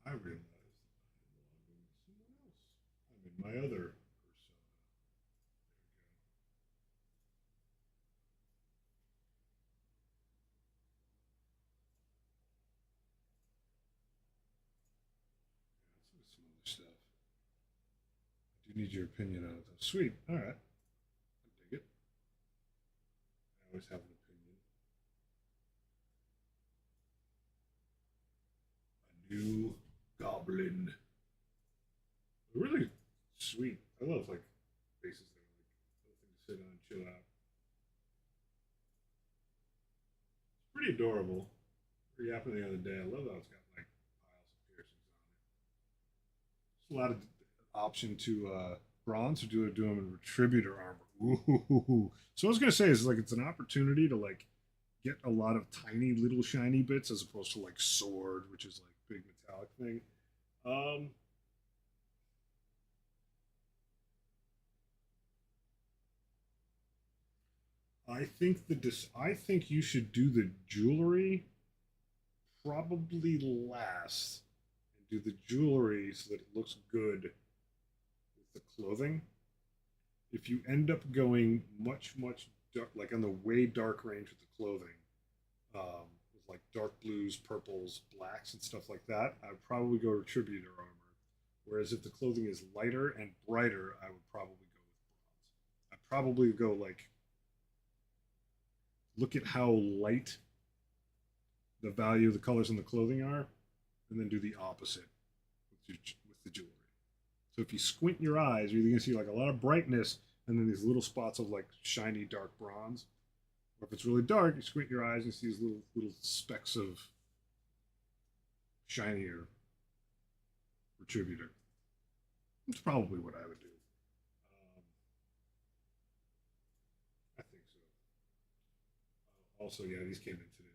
I realized someone else. I'm in my other persona. There we go. Let's look at some other stuff. I do need your opinion on it, though. Sweet. All right. I dig it. I always have an opinion. A new goblin. Really sweet. I love like faces that are like nothing to sit on, chill out. It's pretty adorable. Pretty happy the other day. I love how it's got like piles of piercings on it. There's a lot of option to bronze or do them in retributor armor. Ooh. So I was gonna say is like it's an opportunity to like get a lot of tiny little shiny bits as opposed to like sword, which is like big metallic thing. Um, I think you should do the jewelry probably last and do the jewelry so that it looks good with the clothing. If you end up going much dark, like on the way dark range with the clothing, with like dark blues, purples, blacks, and stuff like that, I would probably go Retributor armor. Whereas if the clothing is lighter and brighter, I would probably go with bronze. I'd probably go like look at how light the value of the colors in the clothing are, and then do the opposite with the jewelry. So if you squint your eyes, you're either going to see like a lot of brightness and then these little spots of like shiny dark bronze. Or if it's really dark, you squint your eyes and you see these little specks of shinier retributor. That's probably what I would do. I think so. Also, yeah, these came in today.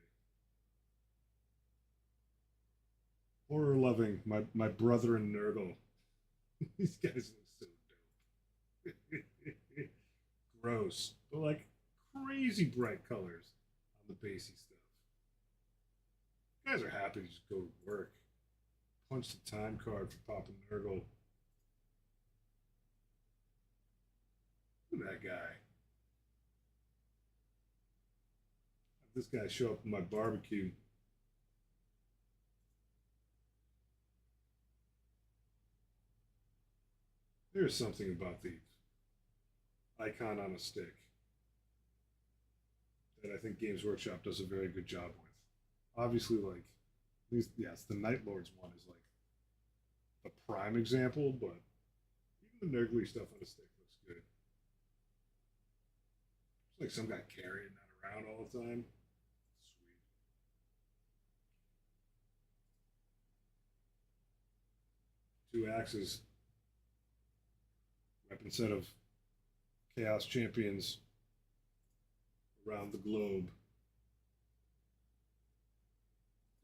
Horror loving, my brother and Nurgle. These guys look so dope. Gross, but like crazy bright colors on the basey stuff. You guys are happy to just go to work. Punch the time card for popping Nurgle. Look at that guy. Have this guy show up in my barbecue. There's something about the icon on a stick that I think Games Workshop does a very good job with. Obviously, like these, yes, the Night Lords one is like a prime example, but even the Nurgly stuff on a stick looks good. It's like some guy carrying that around all the time. Sweet. Two axes, weapon set of Chaos Champions around the globe.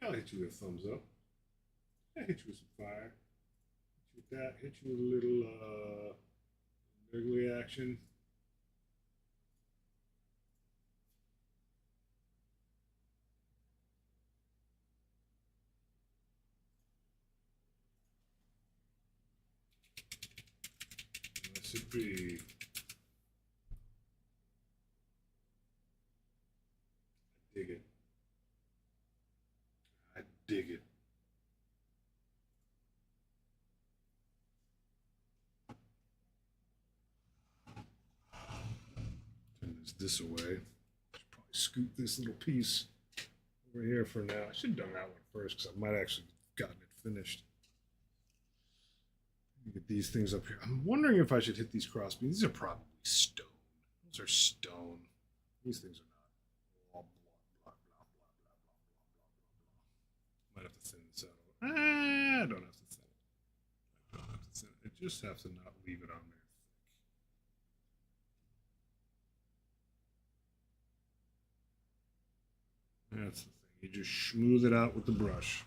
I'll hit you with a thumbs up. I'll hit you with some fire. Hit you with that. Hit you with a little Nurgly action. this away. Should probably scoot this little piece over here for now. I should have done that one first because I might actually have gotten it finished. Get these things up here. I'm wondering if I should hit these crossbeams. These are probably stone. Those are stone. These things are not. Blah, blah, blah, blah, blah, blah, blah, blah, blah, blah. Might have to thin this out. I don't have to thin it. I don't have to thin it. I just have to not leave it on there. That's the thing. You just smooth it out with the brush.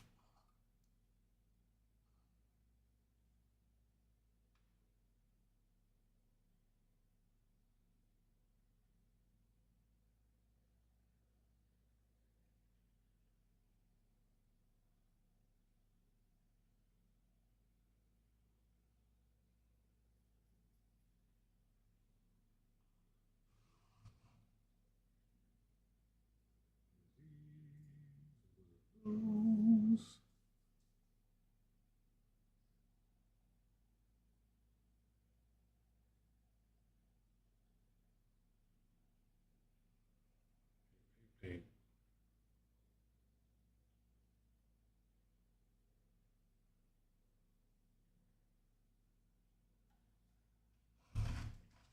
Paint.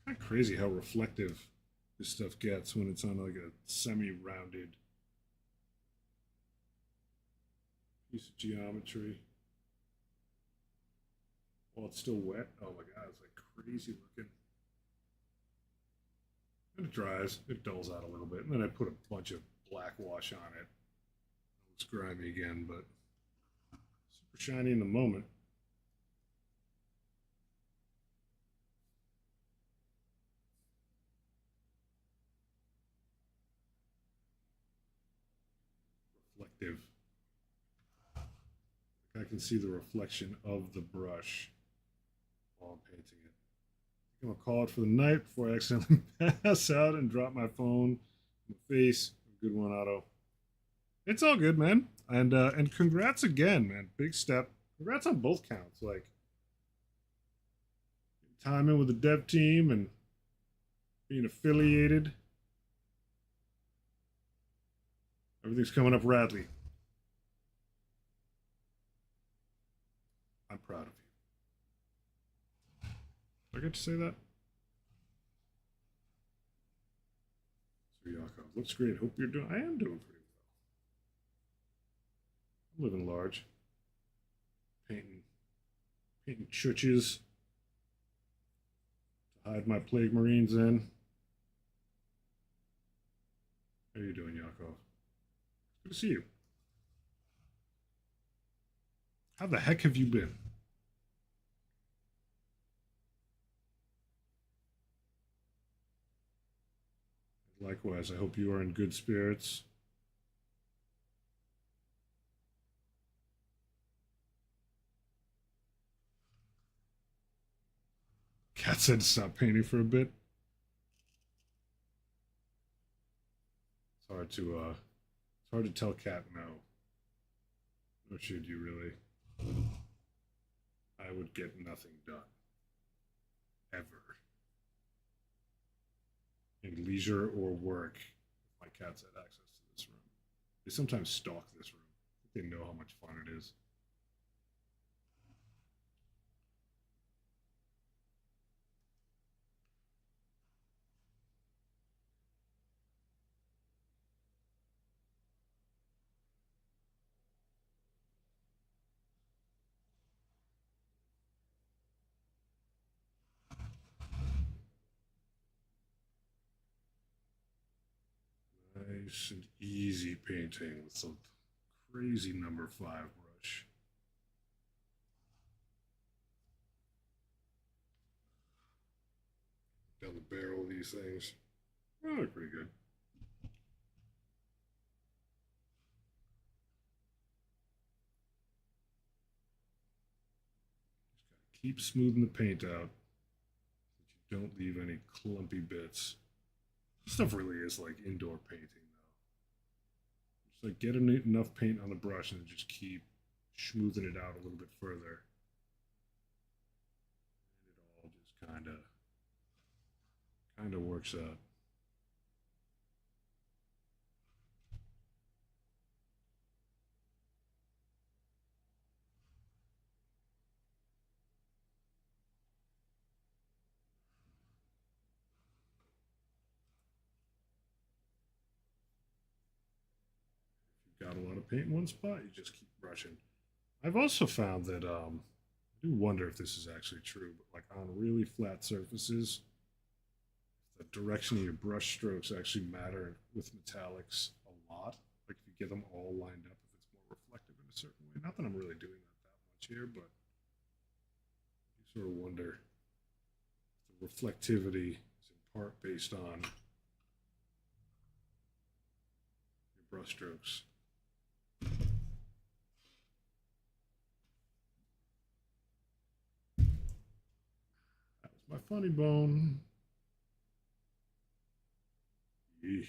Kind of crazy how reflective this stuff gets when it's on like a semi-rounded piece of geometry. While it's still wet. Oh my god, it's like crazy looking. And it dries, it dulls out a little bit, and then I put a bunch of black wash on it. It looks grimy again, but super shiny in the moment. Reflective. I can see the reflection of the brush while I'm painting it. I'm gonna call it for the night before I accidentally pass out and drop my phone, my face. Good one, Otto. It's all good, man. And congrats again, man. Big step. Congrats on both counts. Like timing with the dev team and being affiliated. Everything's coming up radly. I'm proud of you. Did I get to say that? So Yakov, looks great. Hope you're doing. I am doing pretty well. I'm living large. Painting churches to hide my plague marines in. How are you doing, Yakov? Good to see you. How the heck have you been? Likewise, I hope you are in good spirits. Cat said stop painting for a bit. It's hard to tell Cat no. Nor should you really. I would get nothing done. Ever. In leisure or work, if my cats had access to this room. They sometimes stalk this room. They know how much fun it is. Nice and easy painting with some crazy number 5 brush. Down the barrel of these things. Oh, they're pretty good. Just gotta keep smoothing the paint out so that you don't leave any clumpy bits. This stuff really is like indoor painting, though. Just like get enough paint on the brush and just keep smoothing it out a little bit further. And it all just kind of works out. out a lot of paint in one spot, you just keep brushing. I've also found that I do wonder if this is actually true, but like on really flat surfaces, the direction of your brush strokes actually matter with metallics a lot. Like if you get them all lined up, if it's more reflective in a certain way. Not that I'm really doing that much here, but you sort of wonder if the reflectivity is in part based on your brush strokes. That was my funny bone. Yeesh.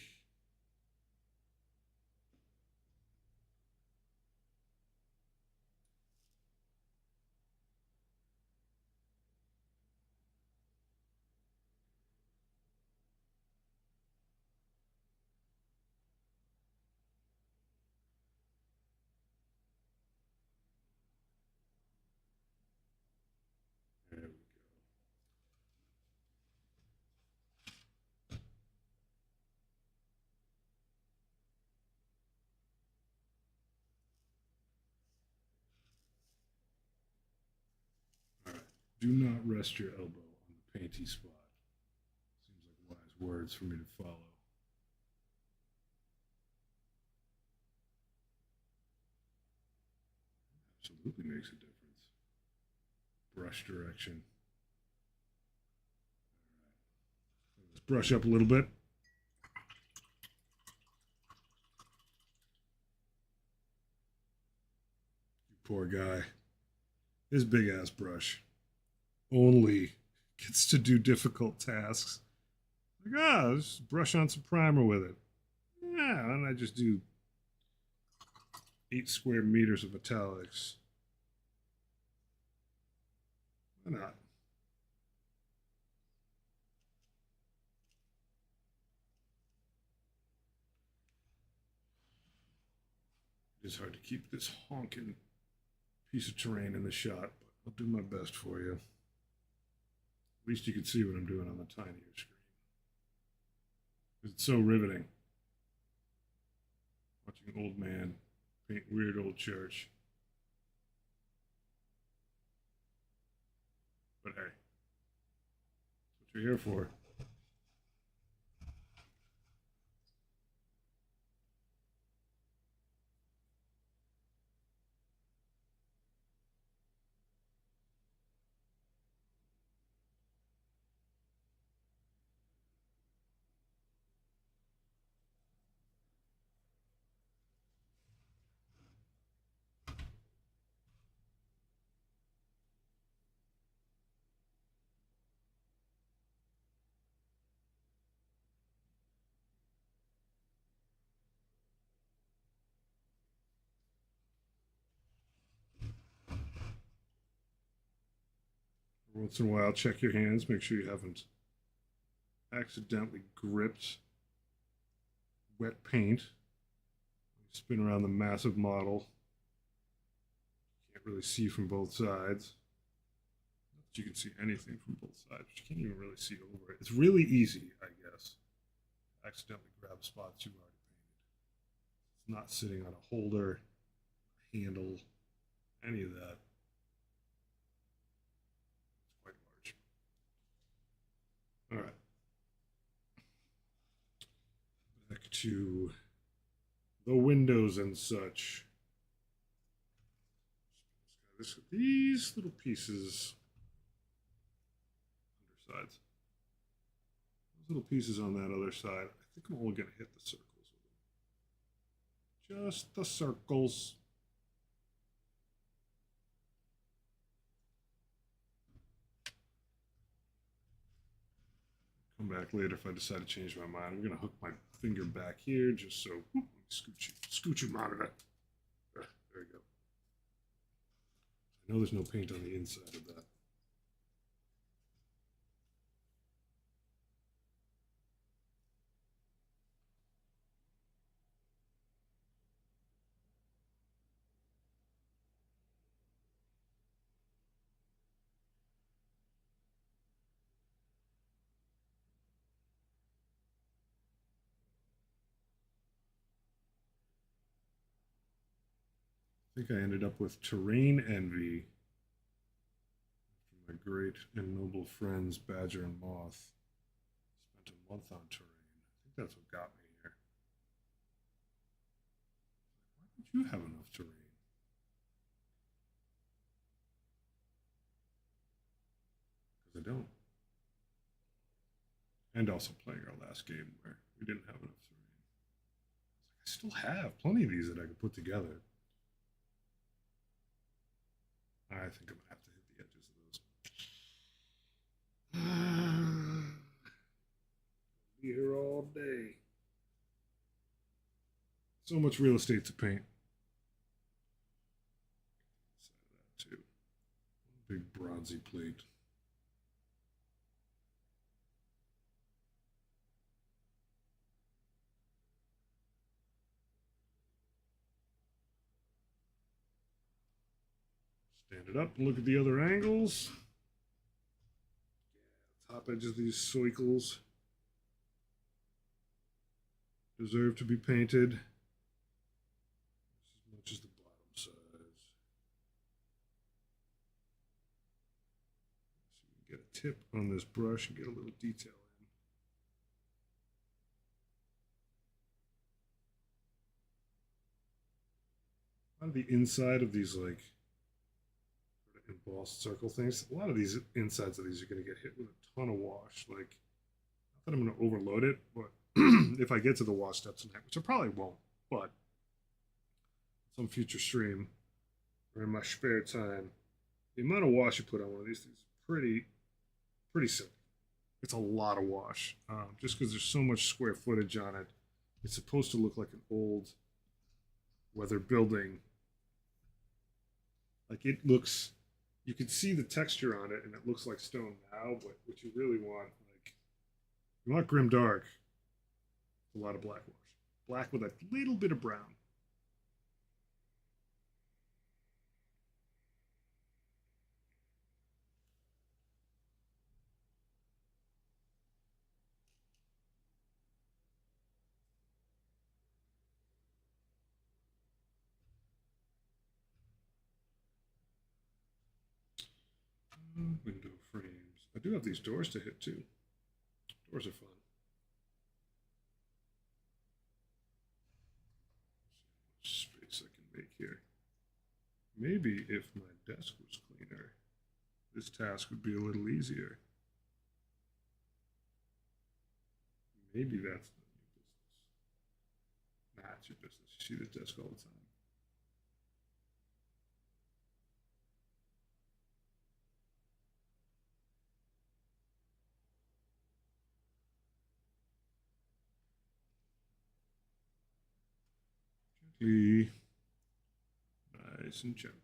There we go. All right. Do not rest your elbow on the painty spot. Seems like wise words for me to follow. Absolutely makes a difference. Brush direction. Let's brush up a little bit. You poor guy. His big ass brush only gets to do difficult tasks. Like, just brush on some primer with it. Yeah, and I just do 8 square meters of metallics. Why not? It is hard to keep this honking piece of terrain in the shot, but I'll do my best for you. At least you can see what I'm doing on the tinier screen. It's so riveting. Watching an old man paint weird old church. But hey, that's what you're here for. Once in a while, check your hands. Make sure you haven't accidentally gripped wet paint. Spin around the massive model. Can't really see from both sides. Not that you can see anything from both sides, but you can't even really see over it. It's really easy, I guess. Accidentally grab spots you've already painted. It's not sitting on a holder, handle, any of that. It's quite large. All right. Back to the windows and such. These little pieces, undersides, those little pieces on that other side, I think I'm only going to hit the circles with them. Just the circles. Come back later if I decide to change my mind. I'm going to hook my finger back here just so, scooch your monitor. There we go. I know there's no paint on the inside of that. think I ended up with Terrain Envy. My great and noble friends Badger and Moth spent a month on Terrain. I think that's what got me here. Why don't you have enough Terrain? Because I don't. And also playing our last game where we didn't have enough Terrain. I still have plenty of these that I could put together. I think I'm going to have to hit the edges of those. Be here all day. So much real estate to paint. That too. Big bronzy plate. Stand it up and look at the other angles. Yeah, top edges of these circles deserve to be painted as much as the bottom sides. So you can get a tip on this brush and get a little detail in. On the inside of these like embossed circle things, a lot of these insides of these are going to get hit with a ton of wash. Like, not that I'm going to overload it, but if I get to the wash steps tonight, which I probably won't, but some future stream or in my spare time, the amount of wash you put on one of these things is pretty simple. It's a lot of wash, just because there's so much square footage on it. It's supposed to look like an old weathered building. Like it looks, you can see the texture on it, and it looks like stone now. But what you really want, like, you want grim dark. A lot of black wash, black with a little bit of brown. Window frames. I do have these doors to hit too. Doors are fun. Space I can make here. Maybe if my desk was cleaner, this task would be a little easier. Maybe that's the new business. Nah, it's your business. You see the desk all the time. Gently. Nice and gently.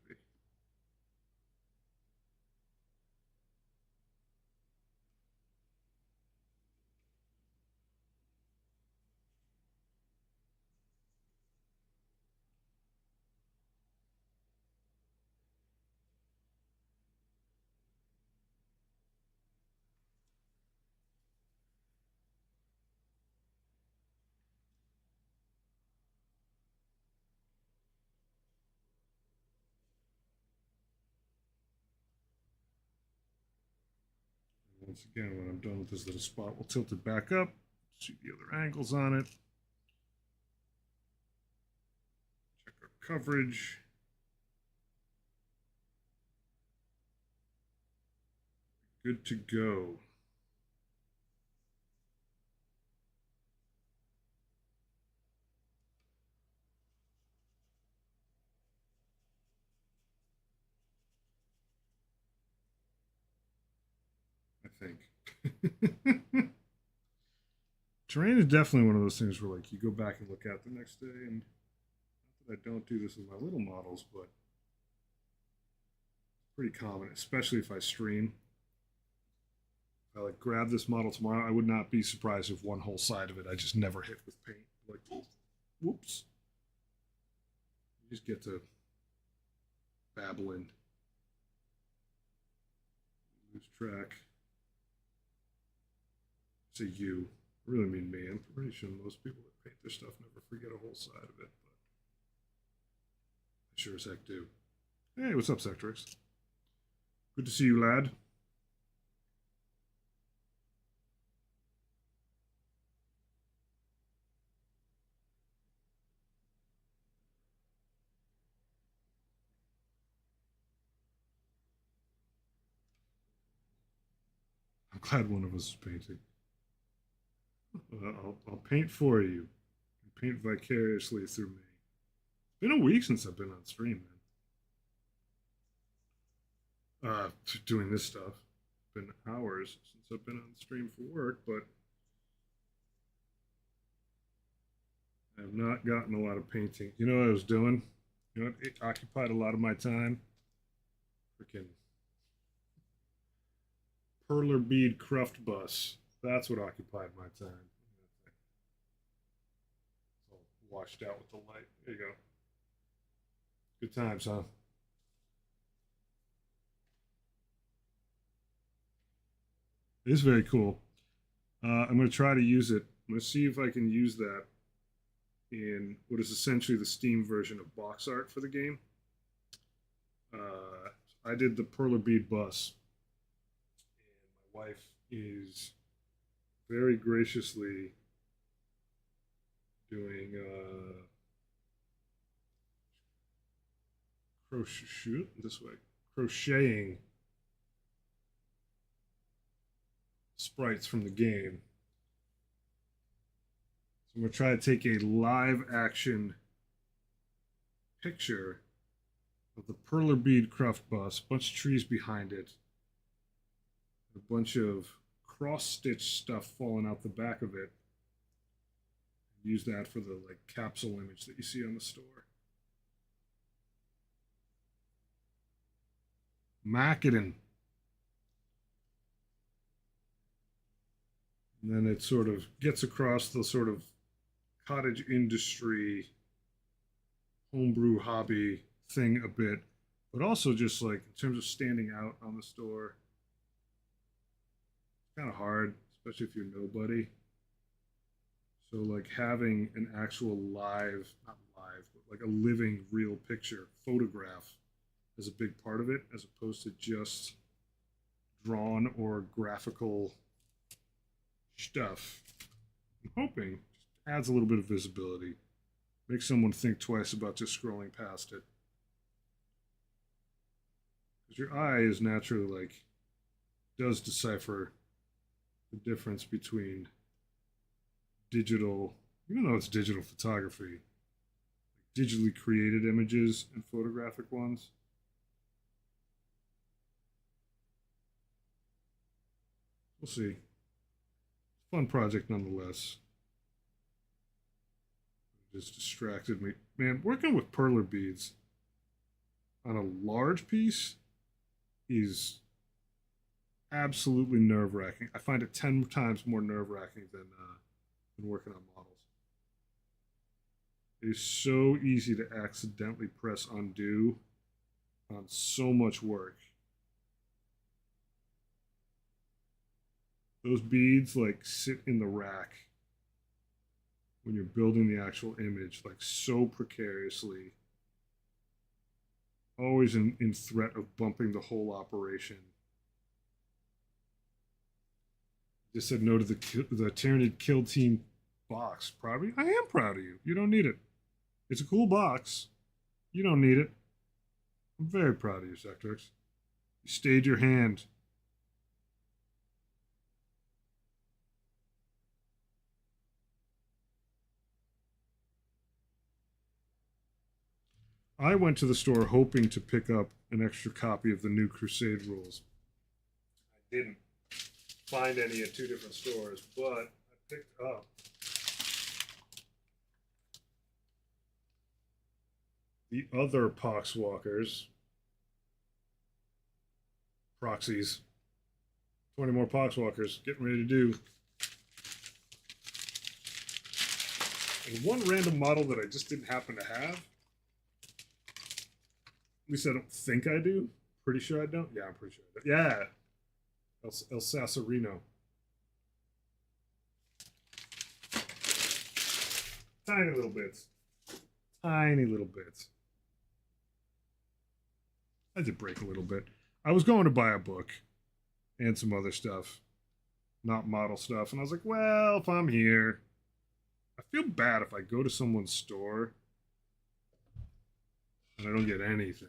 Once again, when I'm done with this little spot, we'll tilt it back up, see the other angles on it. Check our coverage. Good to go. I think. Terrain is definitely one of those things where like you go back and look at the next day, and not that I don't do this with my little models, but it's pretty common, especially if I stream. If I like grab this model tomorrow, I would not be surprised if one whole side of it I just never hit with paint. Like, whoops. You just get to babbling. Lose track. Say you. I really mean me. I'm pretty sure most people that paint their stuff never forget a whole side of it. But I Sure as heck do. Hey, what's up, Sectrix? Good to see you, lad. I'm glad one of us is painting. I'll paint for you. Paint vicariously through me. It's been a week since I've been on stream, man. Doing this stuff. It's been hours since I've been on stream for work, but I have not gotten a lot of painting. You know what I was doing? You know what? It occupied a lot of my time. Freaking perler bead cruft bus. That's what occupied my time. It's all washed out with the light. There you go. Good times, huh? It is very cool. I'm going to try to use it. I'm going to see if I can use that in what is essentially the Steam version of box art for the game. I did the perler bead bus, and my wife is very graciously doing crocheting sprites from the game. So I'm going to try to take a live action picture of the perler bead craft bus, a bunch of trees behind it, a bunch of cross stitch stuff falling out the back of it. Use that for the like capsule image that you see on the store. Macadam. And then it sort of gets across the sort of cottage industry, homebrew hobby thing a bit, but also just like in terms of standing out on the store, it's kind of hard, especially if you're nobody. So like having an actual live, not live, but like a living real picture, photograph is a big part of it, as opposed to just drawn or graphical stuff. I'm hoping adds a little bit of visibility, makes someone think twice about just scrolling past it. Because your eye is naturally like, does decipher the difference between digital, even though it's digital photography, like digitally created images and photographic ones. We'll see. Fun project nonetheless. It just distracted me. Man, working with perler beads on a large piece is absolutely nerve-wracking. I find it 10 times more nerve-wracking than working on models. It is so easy to accidentally press undo on so much work. Those beads like sit in the rack when you're building the actual image, like so precariously, always in threat of bumping the whole operation. Just said no to the Tyranid Kill Team box. Proud of you? I am proud of you. You don't need it. It's a cool box. You don't need it. I'm very proud of you, Sectrix. You stayed your hand. I went to the store hoping to pick up an extra copy of the new Crusade rules. I didn't find any at two different stores, but I picked up the other Poxwalkers, proxies. 20 more Poxwalkers, getting ready to do. And one random model that I just didn't happen to have. At least I don't think I do. Pretty sure I don't. Yeah, I'm pretty sure I do. Yeah. El Sasserino. Tiny little bits. Tiny little bits. I did break a little bit. I was going to buy a book and some other stuff, not model stuff, and I was like, well, if I'm here, I feel bad if I go to someone's store and I don't get anything.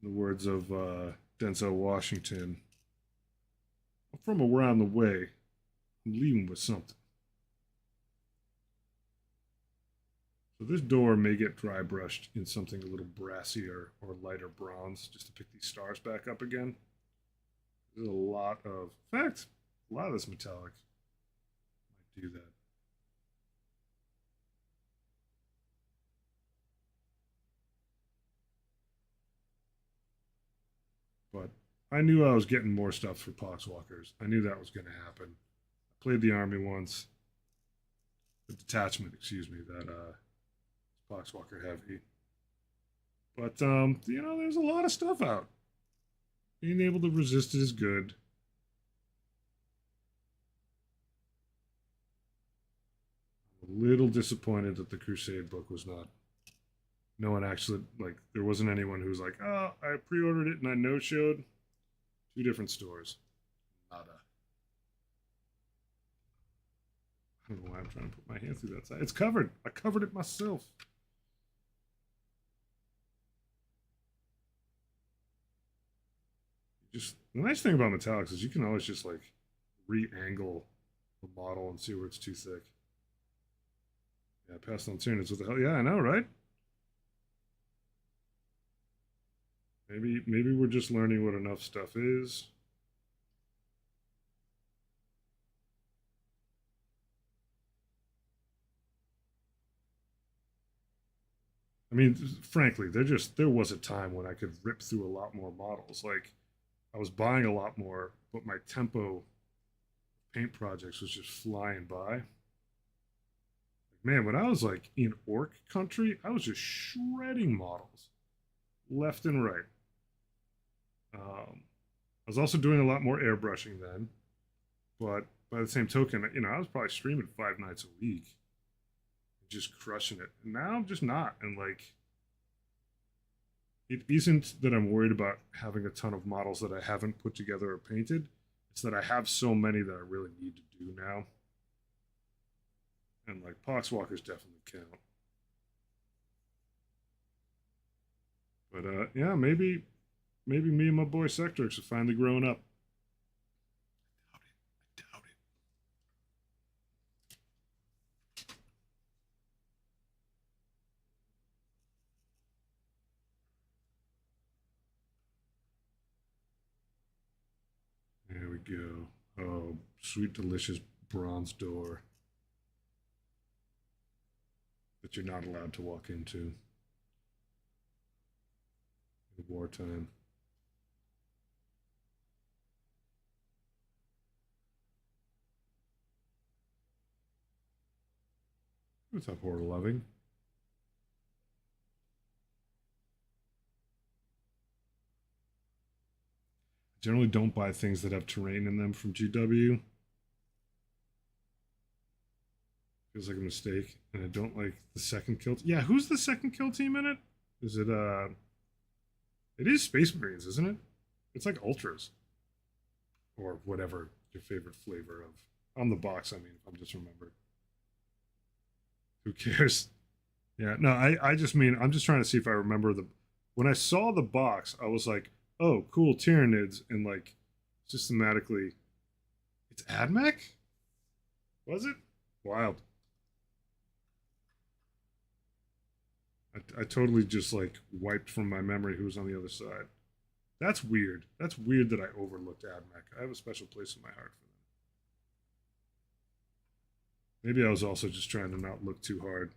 In the words of Denzel Washington, I'm from around the way. I'm leaving with something. So this door may get dry brushed in something a little brassier or lighter bronze just to pick these stars back up again. There's a lot of, in fact, a lot of this metallic might do that. But I knew I was getting more stuff for Poxwalkers. I knew that was going to happen. I played the army once, the detachment, excuse me, that Poxwalker heavy. But you know, there's a lot of stuff out. Being able to resist it is good. I'm a little disappointed that the Crusade book was not. No one actually, like, there wasn't anyone who was like, oh, I pre-ordered it and I no-showed. Two different stores. Nada. I don't know why I'm trying to put my hand through that side. It's covered. I covered it myself. Just the nice thing about metallics is you can always just like re-angle the model and see where it's too thick. Yeah, pastel tunics. What the hell? Yeah, I know, right? Maybe we're just learning what enough stuff is. I mean, frankly, there was a time when I could rip through a lot more models. Like I was buying a lot more, but my tempo paint projects was just flying by. Like, man, when I was like in orc country, I was just shredding models left and right. I was also doing a lot more airbrushing then, but by the same token, you know, I was probably streaming 5 nights a week, just crushing it. And now I'm just not, and like, it isn't that I'm worried about having a ton of models that I haven't put together or painted. It's that I have so many that I really need to do now. And like Poxwalkers definitely count. But yeah, maybe me and my boy Sectrix are finally growing up. I doubt it. There we go. Oh, sweet, delicious bronze door that you're not allowed to walk into in wartime. What's up, horror loving? Generally don't buy things that have terrain in them from GW. Feels like a mistake. And I don't like the second kill. Yeah, who's the second kill team in it? Is it it is Space Marines, isn't it? It's like Ultras. Or whatever your favorite flavor of. On the box, I mean, if I'm just remembered. Who cares? Yeah, no, I just mean I'm just trying to see if I remember the when I saw the box, I was like, oh, cool Tyranids, and like systematically it's AdMech? Was it? Wild. I totally just like wiped from my memory who was on the other side. That's weird. That's weird that I overlooked AdMech. I have a special place in my heart for them. Maybe I was also just trying to not look too hard.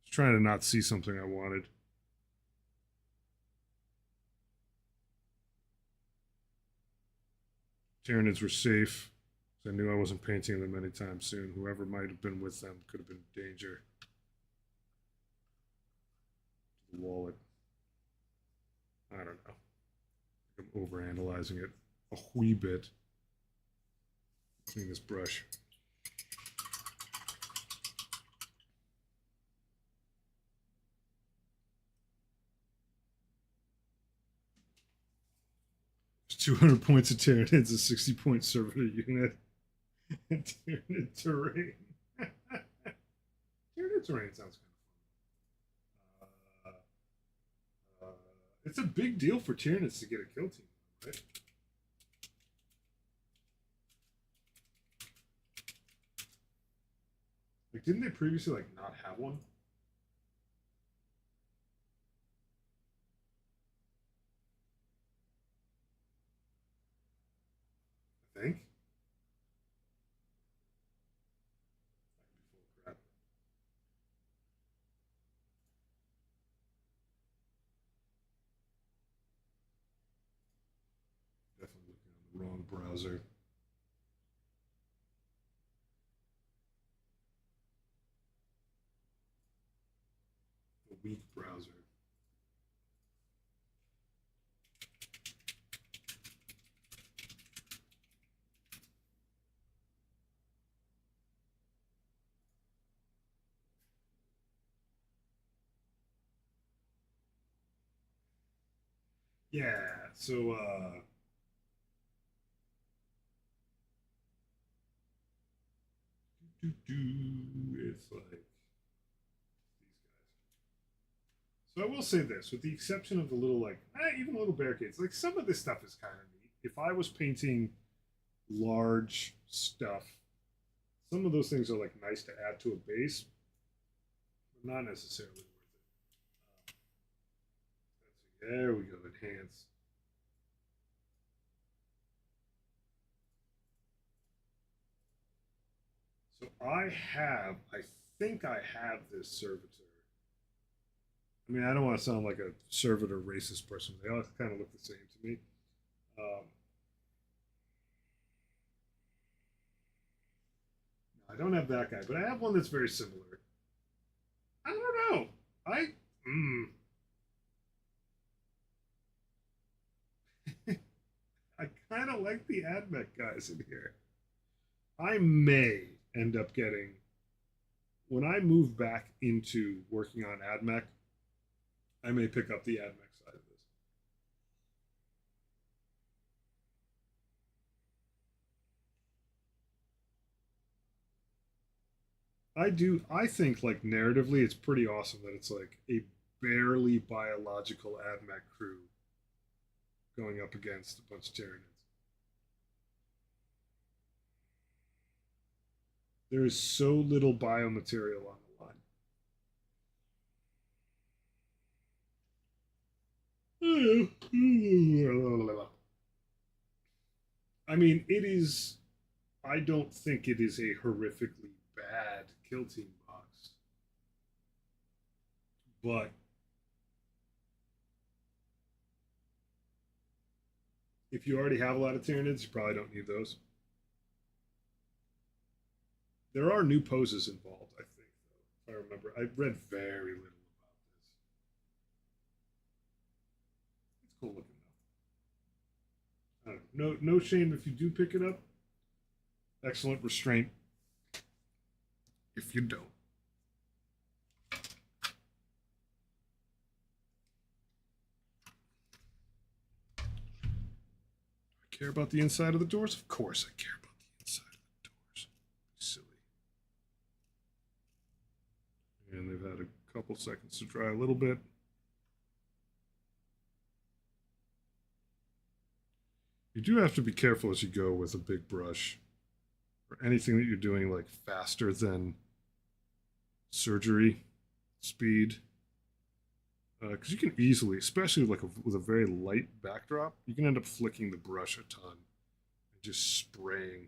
Just trying to not see something I wanted. Tyranids were safe. I knew I wasn't painting them anytime soon. Whoever might have been with them could have been in danger. The wallet. I don't know. I'm overanalyzing it a wee bit. Clean this brush. 200 points of Tyranids, a 60-point servitor unit, and Tyranid terrain. Tyranid terrain sounds kind of fun. It's a big deal for Tyranids to get a kill team, right? Like, didn't they previously like not have one? I think. Definitely looking on the wrong browser. A weak browser. Yeah, so it's like these guys. So I will say this, with the exception of the little like even little barricades, like some of this stuff is kind of neat. If I was painting large stuff, some of those things are like nice to add to a base, but not necessarily worth it. There we go, enhance. So I think I have this servitor. I mean, I don't want to sound like a servitor racist person. They all kind of look the same to me. Um, I don't have that guy, but I have one that's very similar. I don't know. I mm, I kind of like the AdMech guys in here. I may end up getting when I move back into working on AdMech. I may pick up the AdMech side of this. I do. I think like narratively, it's pretty awesome that it's like a barely biological AdMech crew going up against a bunch of Tyranids. There is so little biomaterial on the line. I mean, it is. I don't think it is a horrifically bad kill team box, but if you already have a lot of Tyranids, you probably don't need those. There are new poses involved, I think, though. If I remember, I've read very little about this. It's cool looking though. No shame if you do pick it up. Excellent restraint if you don't. I care about the inside of the doors? Of course I care about the inside of the doors. Silly. And they've had a couple seconds to dry a little bit. You do have to be careful as you go with a big brush or anything that you're doing like faster than surgery speed, because you can easily, especially like with a very light backdrop, you can end up flicking the brush a ton and just spraying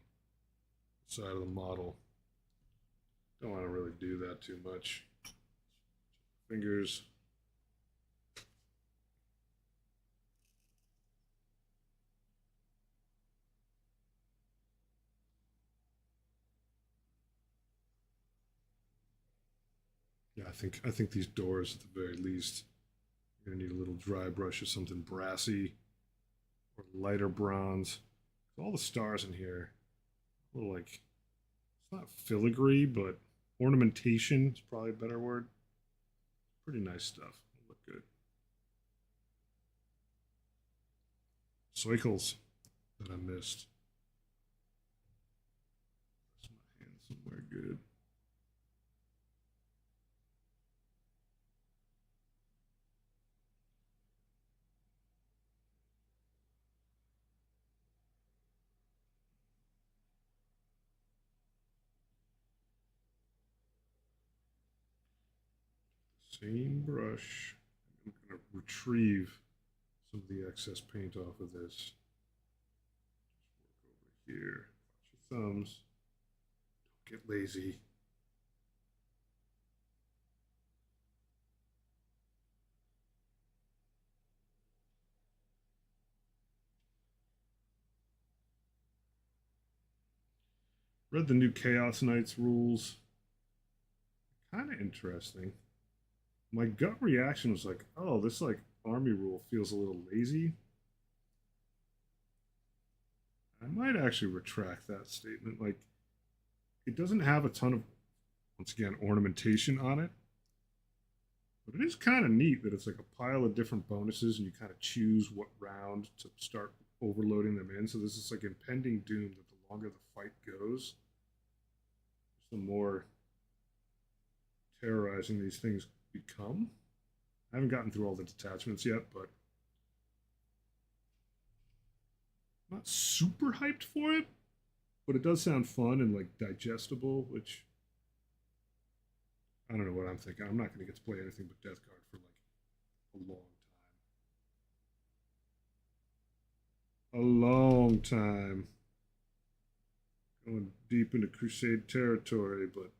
the side of the model. Don't want to really do that too much. Fingers. Yeah, I think these doors at the very least, you're gonna need a little dry brush or something brassy or lighter bronze. All the stars in here, a little like it's not filigree, but ornamentation is probably a better word. Pretty nice stuff. It'll look good. Cycles. that I missed. That's my hand somewhere good. Same brush. I'm going to retrieve some of the excess paint off of this. Just work over here. Watch your thumbs. Don't get lazy. Read the new Chaos Knights rules. Kind of interesting. My gut reaction was like, oh, this like army rule feels a little lazy. I might actually retract that statement. Like, it doesn't have a ton of, once again, ornamentation on it. But it is kind of neat that it's like a pile of different bonuses and you kind of choose what round to start overloading them in. So this is like impending doom that the longer the fight goes, the more terrorizing these things become. I haven't gotten through all the detachments yet, but I'm not super hyped for it. But it does sound fun and like digestible, which I don't know what I'm thinking. I'm not going to get to play anything but Death Guard for like a long time. Going deep into Crusade territory, but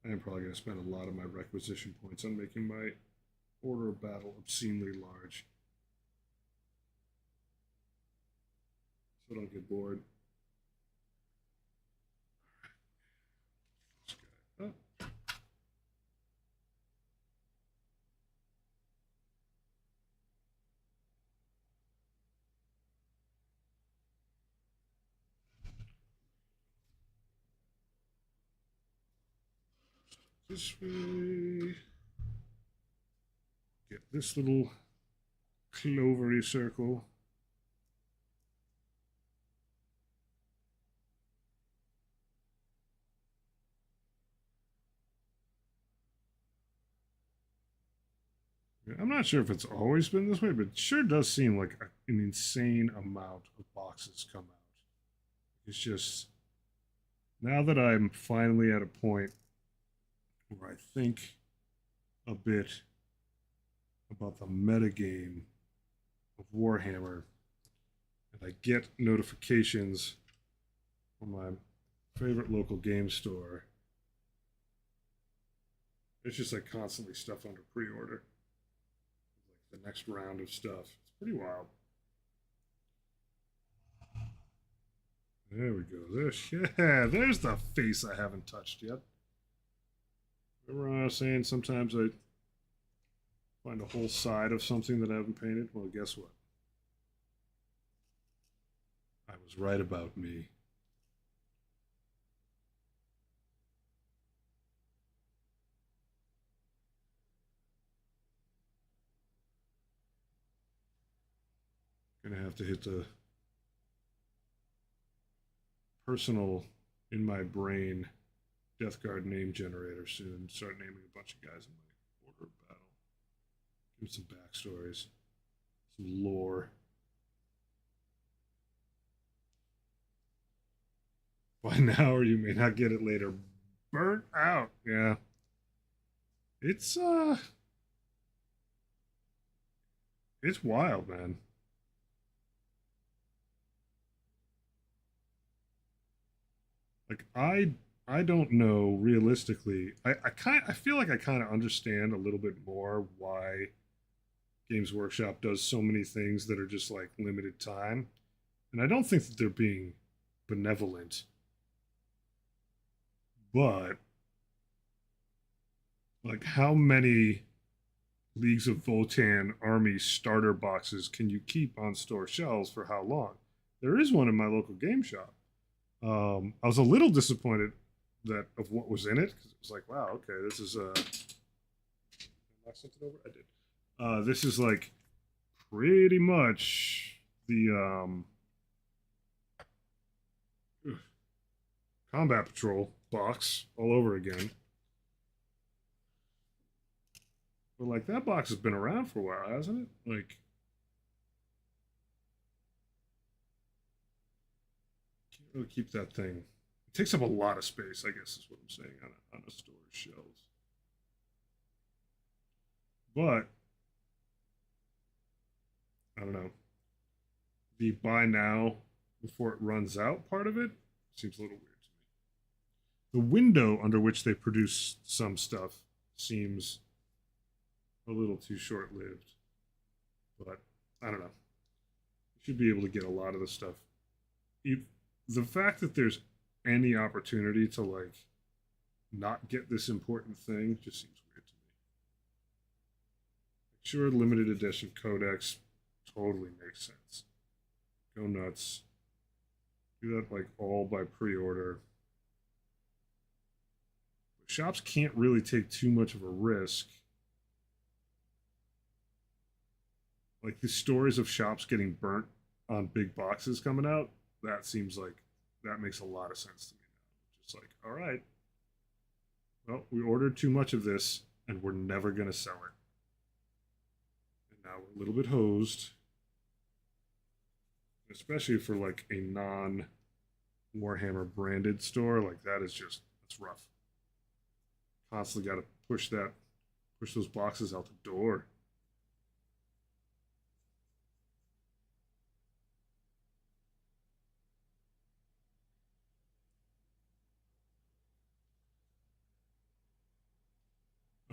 I am probably going to spend a lot of my requisition points on making my order of battle obscenely large. So I don't get bored. Oh. This way. Get this little clovery circle. I'm not sure if it's always been this way, but it sure does seem like an insane amount of boxes come out. It's just now that I'm finally at a point where I think a bit about the metagame of Warhammer, and I get notifications from my favorite local game store. It's just like constantly stuff under pre-order. Like the next round of stuff. It's pretty wild. There we go. There's the face I haven't touched yet. Remember I was saying sometimes I find a whole side of something that I haven't painted? Well, guess what? I was right about me. Gonna have to hit the personal in my brain Death Guard name generator soon. Start naming a bunch of guys in my order of battle. Give some backstories, some lore. By now, or you may not get it later. Burnt out. Yeah. It's it's wild, man. Like I don't know realistically. I feel like I kind of understand a little bit more why Games Workshop does so many things that are just like limited time. And I don't think that they're being benevolent. But like how many Leagues of Votan army starter boxes can you keep on store shelves for how long? There is one in my local game shop. I was a little disappointed. that of what was in it because it was like, wow, okay, this is knock something over. I did. This is like pretty much the combat patrol box all over again. But like that box has been around for a while, hasn't it? Like, can't really keep that thing. It takes up a lot of space, I guess is what I'm saying on a storage shelves. But I don't know. The buy now before it runs out part of it seems a little weird to me. The window under which they produce some stuff seems a little too short lived. But I don't know. You should be able to get a lot of the stuff. If, the fact that there's any opportunity to like not get this important thing just seems weird to me. Sure, limited edition codex totally makes sense. Go nuts. Do that like all by pre-order. Shops can't really take too much of a risk. Like the stories of shops getting burnt on big boxes coming out, that seems like that makes a lot of sense to me now. Just like, all right, well, we ordered too much of this and we're never going to sell it. And now we're a little bit hosed, especially for like a non Warhammer branded store. Like that is just, that's rough. Constantly got to push those boxes out the door.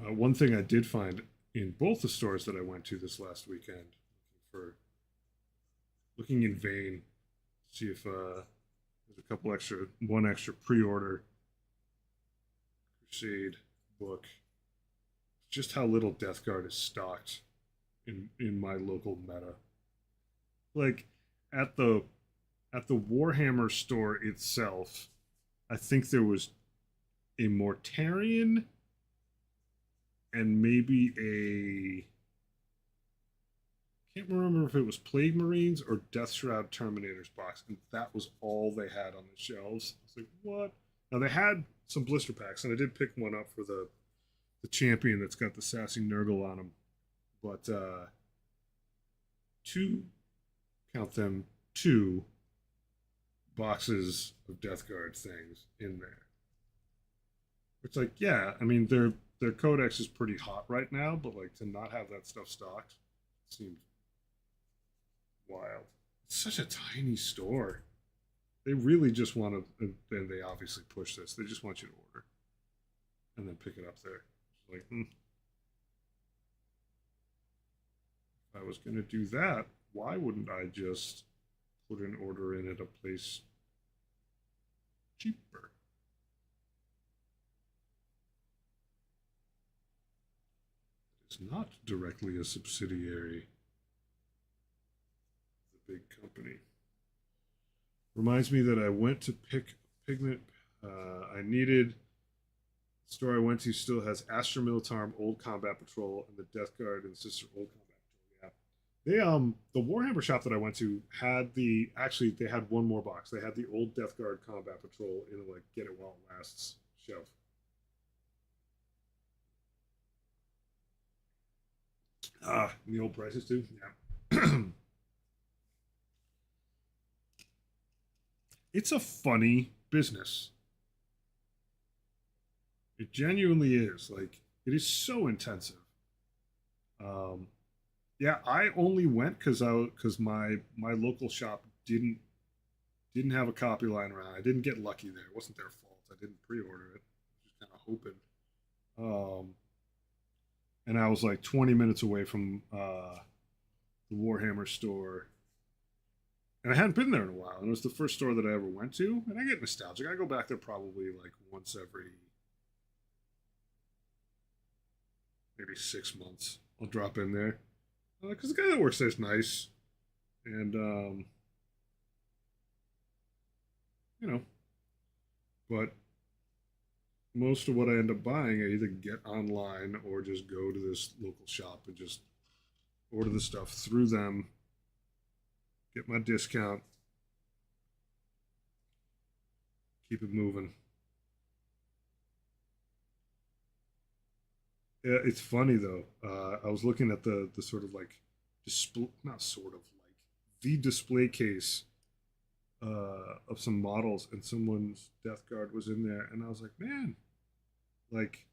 One thing I did find in both the stores that I went to this last weekend, for looking in vain, see if there's a couple extra, one extra pre-order Crusade book. Just how little Death Guard is stocked in my local meta. Like at the Warhammer store itself, I think there was a Mortarion and maybe a can't remember if it was Plague Marines or Death Shroud Terminators box, and that was all they had on the shelves. I was like, what? Now they had some blister packs, and I did pick one up for the champion that's got the sassy Nurgle on him. But two, count them, two boxes of Death Guard things in there. It's like, yeah, I mean their codex is pretty hot right now, but like to not have that stuff stocked seems wild. It's such a tiny store. They really just want to, and they obviously push this. They just want you to order and then pick it up there. It's like, if I was going to do that, why wouldn't I just put an order in at a place cheaper? It's not directly a subsidiary of the big company. Reminds me that I went to pick pigment I needed. The store I went to still has Astra Militarum, Old Combat Patrol, and the Death Guard and Sister Old Combat Patrol. Yeah, they the Warhammer shop that I went to had they had one more box. They had the Old Death Guard Combat Patrol in a like get it while it lasts shelf. The old prices too. Yeah. It's a funny business. It genuinely is. Like it is so intensive. Um, yeah, I only went because my local shop didn't have a copy lying around. I didn't get lucky there. It wasn't their fault. I didn't pre-order it. I was just kind of hoping. Um, and I was like 20 minutes away from the Warhammer store, and I hadn't been there in a while. And it was the first store that I ever went to, and I get nostalgic. I go back there probably like once every maybe 6 months. I'll drop in there because the guy that works there is nice, and you know, but most of what I end up buying, I either get online or just go to this local shop and just order the stuff through them, get my discount, keep it moving. Yeah, it's funny though. I was looking at the sort of like display, not sort of like the display case of some models, and someone's Death Guard was in there, and I was like, man, like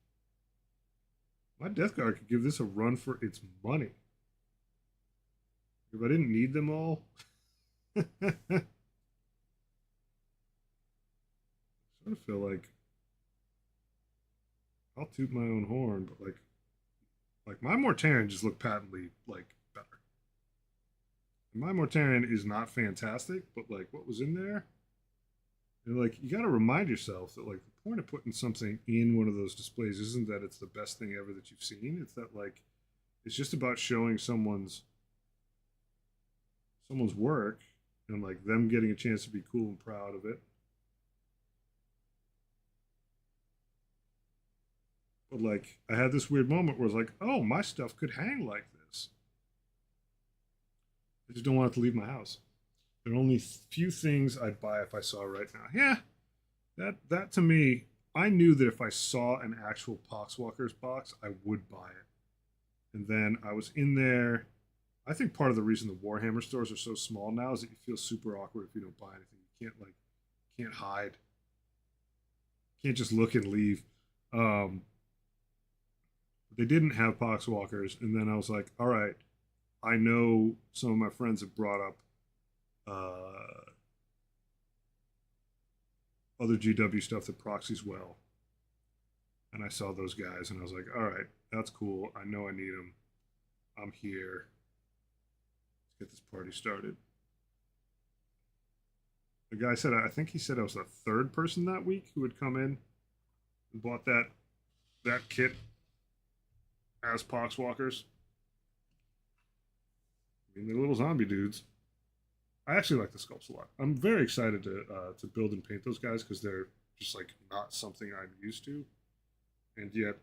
my Death Guard could give this a run for its money. If I didn't need them all, I sort of feel like I'll toot my own horn, but like my Mortarion just looked patently like better. My Mortarion is not fantastic, but like what was in there, and like you got to remind yourself that like the point of putting something in one of those displays isn't that it's the best thing ever that you've seen. It's that like it's just about showing someone's work and like them getting a chance to be cool and proud of it. But like I had this weird moment where I was like, oh, my stuff could hang like this. I just don't want it to leave my house. There are only few things I'd buy if I saw it right now. Yeah, that to me, I knew that if I saw an actual Poxwalkers box, I would buy it. And then I was in there. I think part of the reason the Warhammer stores are so small now is that you feel super awkward if you don't buy anything. You can't hide. You can't just look and leave. Um, they didn't have Poxwalkers, and then I was like, all right, I know some of my friends have brought up other GW stuff that proxies well, and I saw those guys, and I was like, all right, that's cool. I know I need them. I'm here. Let's get this party started. The guy said, I think he said I was the third person that week who had come in and bought that kit as Poxwalkers. I mean, they're little zombie dudes. I actually like the sculpts a lot. I'm very excited to build and paint those guys because they're just like not something I'm used to, and yet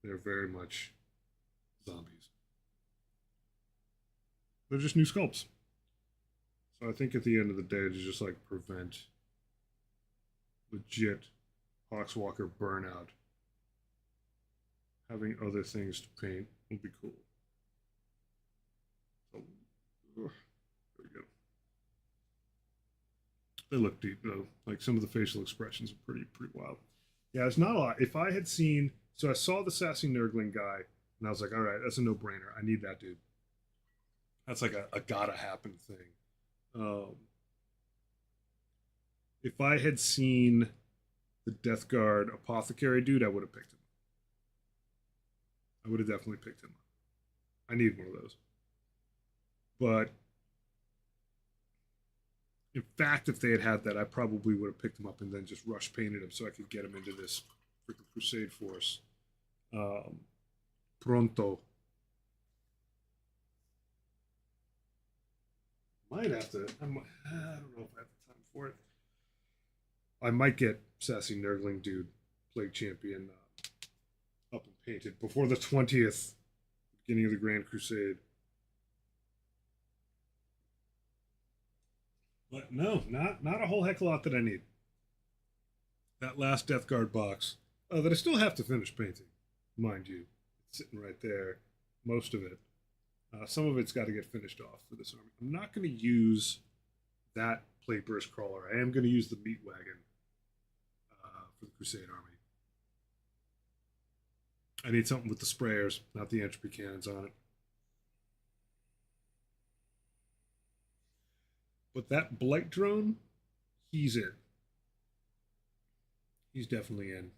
they're very much zombies. They're just new sculpts. So I think at the end of the day, to just like prevent legit Poxwalker burnout, having other things to paint would be cool. So, there we go. They look deep though. Like some of the facial expressions are pretty wild. Yeah, it's not a lot. If I had seen, so I saw the sassy Nurgling guy, and I was like, all right, that's a no brainer. I need that dude. That's like a gotta happen thing. Um, if I had seen the Death Guard apothecary dude, I would have picked him. I would have definitely picked him up. I need one of those. But in fact, if they had had that, I probably would have picked him up and then just rush painted him so I could get him into this freaking Crusade force. Pronto. Might have to. I don't know if I have the time for it. I might get Sassy Nurgling Dude, Plague Champion, up and painted before the 20th, beginning of the Grand Crusade. But no, not a whole heck of a lot that I need. That last Death Guard box that I still have to finish painting, mind you. It's sitting right there, most of it. Some of it's got to get finished off for this army. I'm not going to use that Plate Burst Crawler. I am going to use the Meat Wagon for the Crusade army. I need something with the sprayers, not the entropy cannons on it. But that Blight drone, he's in. He's definitely in.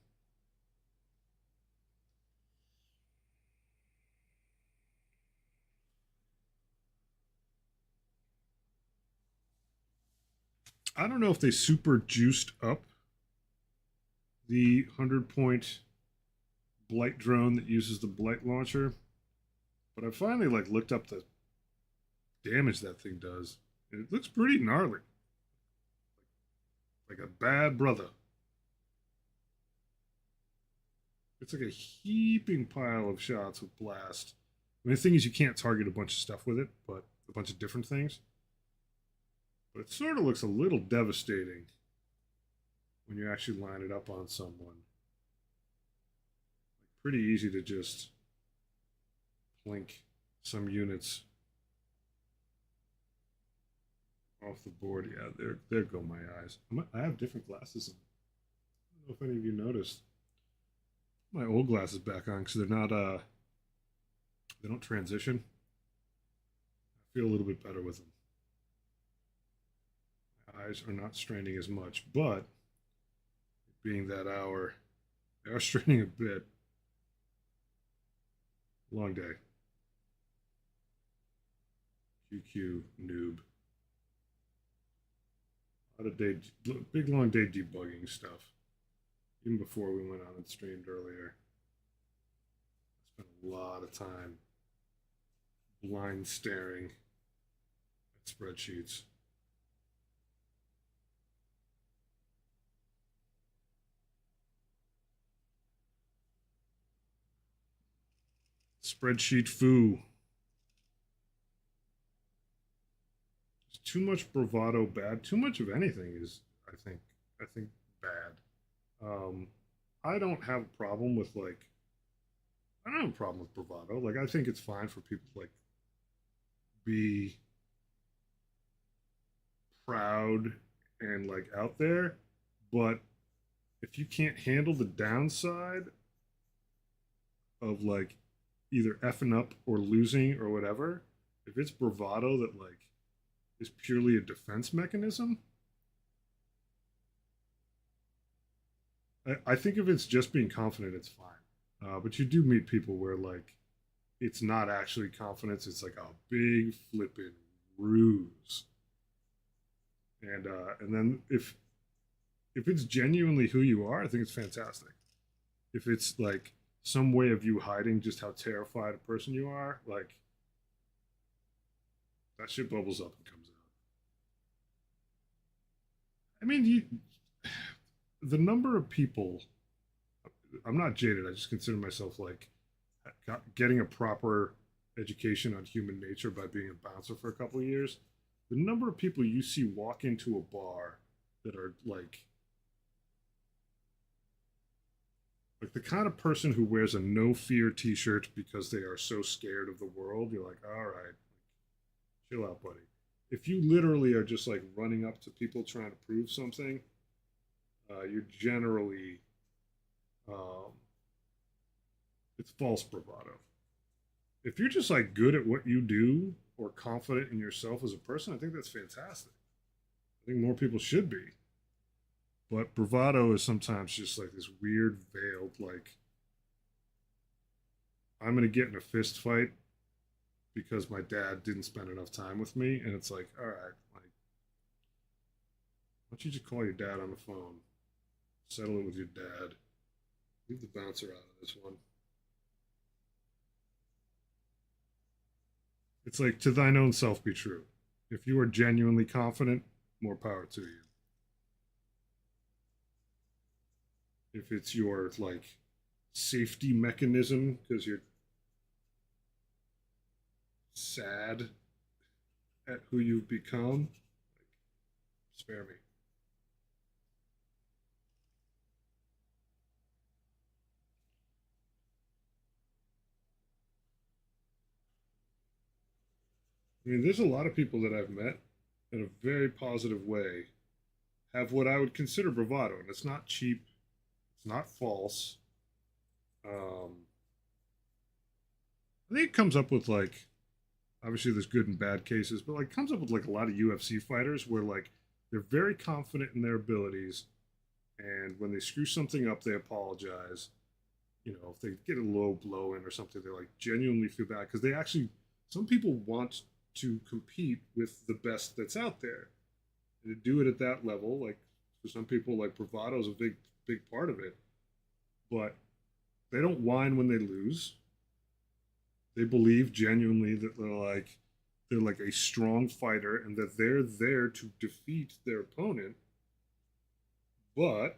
I don't know if they super juiced up the 100-point Blight drone that uses the Blight launcher, but I finally like looked up the damage that thing does, and it looks pretty gnarly, like a bad brother. it's like a heaping pile of shots with blast. I mean, the thing is, you can't target a bunch of stuff with it, but a bunch of different things. But it sort of looks a little devastating when you actually line it up on someone. Pretty easy to just plink some units off the board. Yeah, there go my eyes. I have different glasses on. I don't know if any of you noticed. My old glasses back on because they're not they don't transition. I feel a little bit better with them. My eyes are not straining as much, but being that hour, they are straining a bit. Long day. QQ noob. A lot of day, big long day debugging stuff. Even before we went on and streamed earlier. I spent a lot of time blind staring at spreadsheets. Spreadsheet foo. Too much bravado bad. Too much of anything is, I think bad. I don't have a problem with I don't have a problem with bravado. Like, I think it's fine for people to be proud and out there, but if you can't handle the downside of either effing up or losing or whatever, if it's bravado that is purely a defense mechanism, I think if it's just being confident, it's fine. But you do meet people where it's not actually confidence; it's like a big flippin' ruse. And then if it's genuinely who you are, I think it's fantastic. If it's some way of you hiding just how terrified a person you are, that shit bubbles up and comes out. I mean, the number of people. I'm not jaded. I just consider myself getting a proper education on human nature by being a bouncer for a couple of years. The number of people you see walk into a bar that are like the kind of person who wears a no fear t-shirt because they are so scared of the world. You're like, all right, chill out, buddy. If you literally are just running up to people trying to prove something, you're generally it's false bravado. If you're just good at what you do or confident in yourself as a person, I think that's fantastic. I think more people should be. But bravado is sometimes just this weird veiled I'm gonna get in a fist fight because my dad didn't spend enough time with me, and it's all right, why don't you just call your dad on the phone, settle it with your dad, leave the bouncer out of this one. It's to thine own self be true. If you are genuinely confident, more power to you. If it's your safety mechanism because you're sad at who you've become, spare me. I mean, there's a lot of people that I've met in a very positive way have what I would consider bravado, and it's not cheap, it's not false. I think it comes up with obviously there's good and bad cases, but comes up with a lot of UFC fighters where they're very confident in their abilities, and when they screw something up, they apologize. If they get a low blow in or something, they genuinely feel bad because they actually, some people want to compete with the best that's out there, and to do it at that level, for some people, bravado is a big part of it, but they don't whine when they lose. They believe genuinely that they're a strong fighter and that they're there to defeat their opponent, but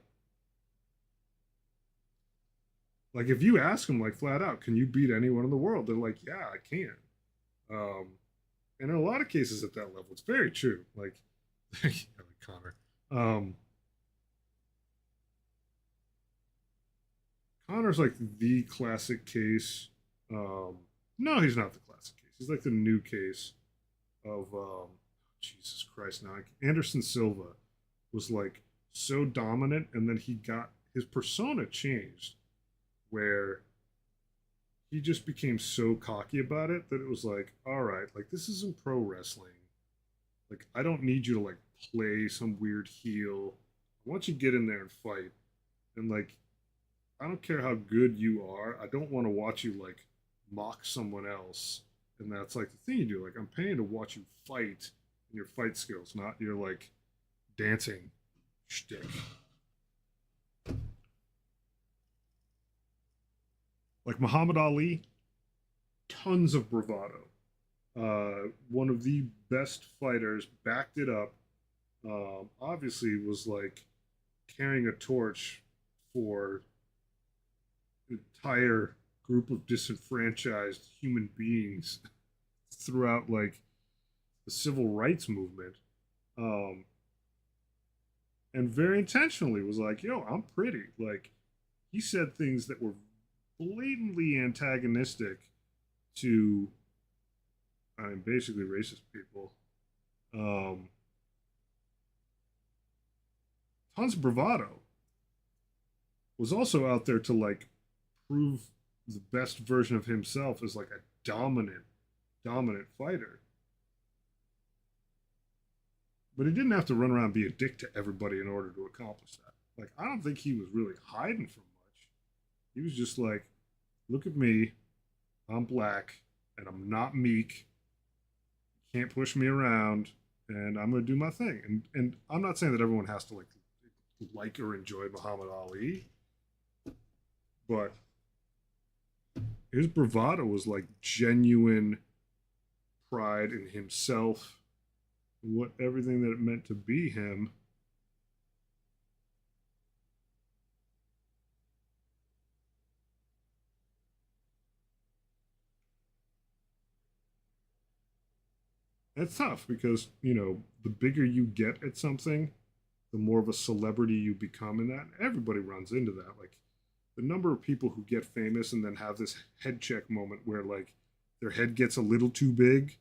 Like if you ask them like flat out, can you beat anyone in the world? They're like, yeah, I can. Um, and in a lot of cases at that level, it's very true. Like, like Connor. Um, Connor's like the classic case. No, he's not the classic case. He's like the new case of Jesus Christ. Now Anderson Silva was like so dominant, and then he got his persona changed, where he just became so cocky about it that it was like, all right, like this isn't pro wrestling. Like I don't need you to like play some weird heel. I want you to get in there and fight. And like I don't care how good you are. I don't want to watch you like mock someone else. And that's like the thing you do. Like I'm paying to watch you fight and your fight skills, not your like dancing shtick. Like Muhammad Ali, tons of bravado. One of the best fighters, backed it up. Obviously, was like carrying a torch for an entire group of disenfranchised human beings throughout like the civil rights movement. Um, and very intentionally was like, yo, I'm pretty. Like, he said things that were blatantly antagonistic to, I mean, basically racist people. Um, Tons of bravado was also out there to like prove the best version of himself as like a dominant fighter. But he didn't have to run around and be a dick to everybody in order to accomplish that. Like, I don't think he was really hiding from much. He was just like, look at me, I'm black, and I'm not meek. You can't push me around, and I'm gonna do my thing. And I'm not saying that everyone has to like or enjoy Muhammad Ali, but his bravado was like genuine pride in himself, what everything that it meant to be him. It's tough because, you know, the bigger you get at something, the more of a celebrity you become in that. Everybody runs into that. Like the number of people who get famous and then have this head check moment where like their head gets a little too big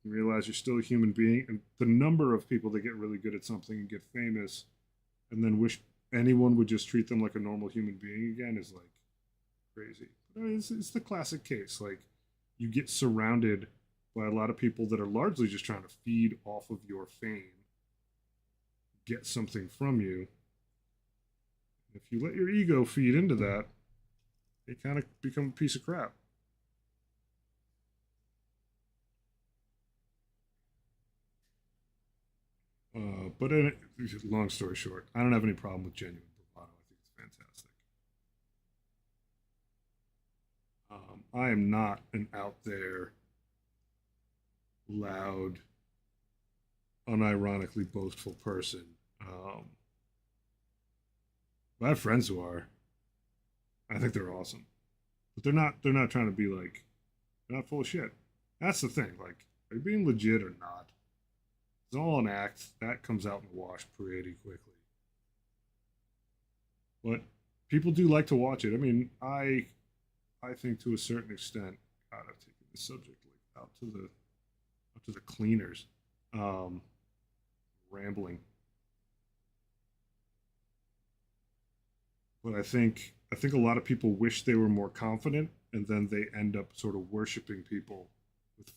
and realize you're still a human being. And the number of people that get really good at something and get famous and then wish anyone would just treat them like a normal human being again is like crazy. I mean, it's the classic case. Like you get surrounded by a lot of people that are largely just trying to feed off of your fame, get something from you. If you let your ego feed into that, it kind of become a piece of crap. But long story short, I don't have any problem with genuine bravado. I think it's fantastic. I am not an out there, loud, unironically boastful person. I have friends who are. I think they're awesome, but they're not. They're not trying to be like. They're not full of shit. That's the thing. Like, are you being legit or not? It's all an act. That comes out in the wash pretty quickly. But people do like to watch it. I mean, I think to a certain extent, God, I've taken the subject like out to the cleaners. Um, Rambling, but I think a lot of people wish they were more confident, and then they end up sort of worshiping people with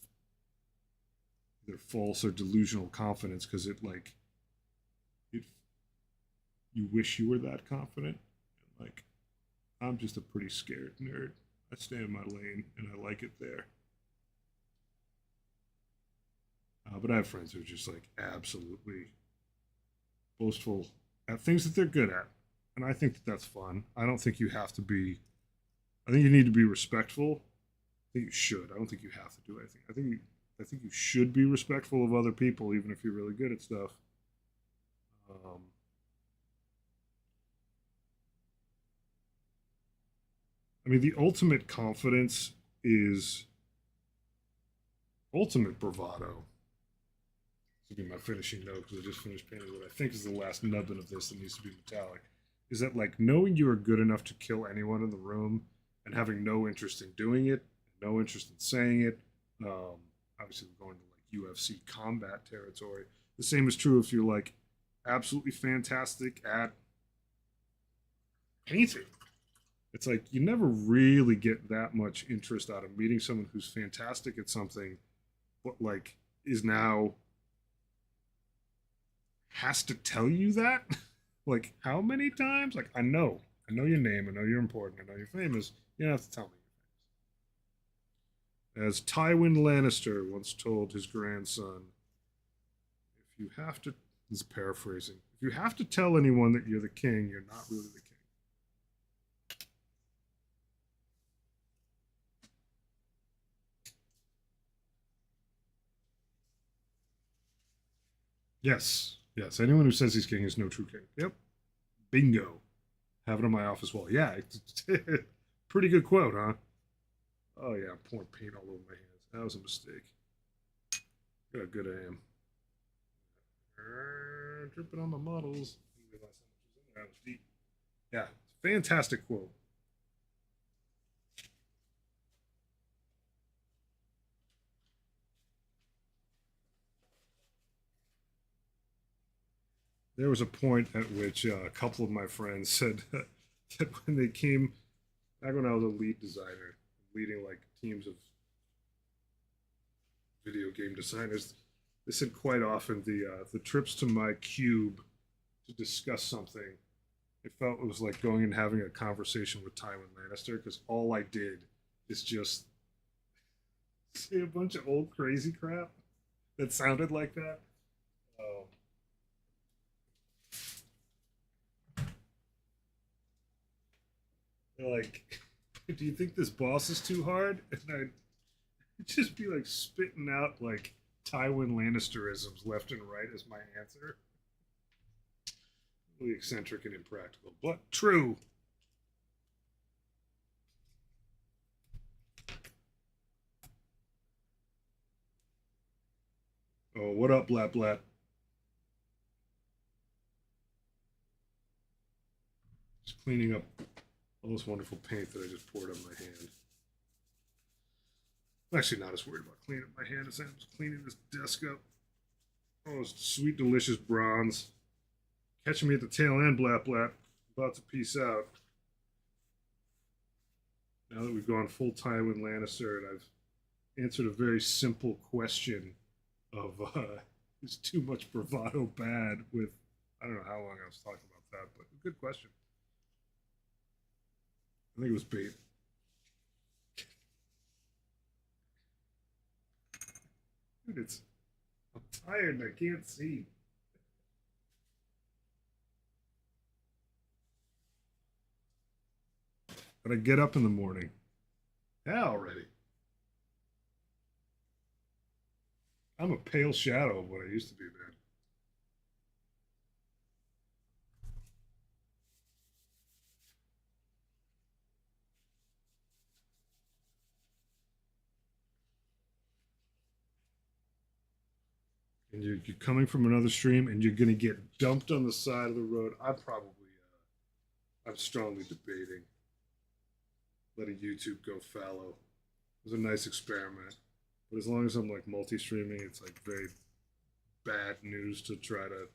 their false or delusional confidence because it you wish you were that confident. And like I'm just a pretty scared nerd. I stay in my lane and I like it there. But I have friends who are just like absolutely boastful at things that they're good at, and I think that that's fun. I don't think you have to be. I think you need to be respectful. I think you should. I don't think you have to do anything. I think you should be respectful of other people, even if you're really good at stuff. Um, I mean, the ultimate confidence is ultimate bravado. This will be my finishing note because I just finished painting what I think is the last nubbin of this that needs to be metallic. Is that like knowing you are good enough to kill anyone in the room and having no interest in doing it, no interest in saying it. Obviously, we're going to like UFC combat territory. The same is true if you're like absolutely fantastic at painting. It's like you never really get that much interest out of meeting someone who's fantastic at something, but like is now has to tell you that. Like how many times? Like I know your name, I know you're important, I know you're famous. You don't have to tell me you're famous. As Tywin Lannister once told his grandson, if you have to, this is paraphrasing, if you have to tell anyone that you're the king, you're not really the king. Yes, yes. Anyone who says he's king is no true king. Yep. Bingo. Have it on my office wall. Yeah. Pretty good quote, huh? Oh, yeah. I'm pouring paint all over my hands. That was a mistake. Look how good I am. Dripping on my models. That was deep. Yeah. Fantastic quote. There was a point at which a couple of my friends said that when they came back when I was a lead designer, leading like teams of video game designers, they said quite often the trips to my cube to discuss something, it felt it was like going and having a conversation with Tywin Lannister because all I did is just say a bunch of old crazy crap that sounded like that. Um, they're like, do you think this boss is too hard? And I'd just be like spitting out like Tywin Lannisterisms left and right as my answer. Really eccentric and impractical, but true. Oh, what up, Blat Blat? Just cleaning up all this wonderful paint that I just poured on my hand. I'm actually not as worried about cleaning up my hand as I am cleaning this desk up. Oh, sweet, delicious bronze. Catching me at the tail end, Blat Blat. About to peace out. Now that we've gone full time with Lannister and I've answered a very simple question of is too much bravado bad with, I don't know how long I was talking about that, but good question. I think it was bait. Dude, I'm tired and I can't see. But I get up in the morning. Yeah, already. I'm a pale shadow of what I used to be, man. And you're coming from another stream and you're going to get dumped on the side of the road. I'm strongly debating letting YouTube go fallow. It was a nice experiment. But as long as I'm like multi streaming, it's like very bad news to try to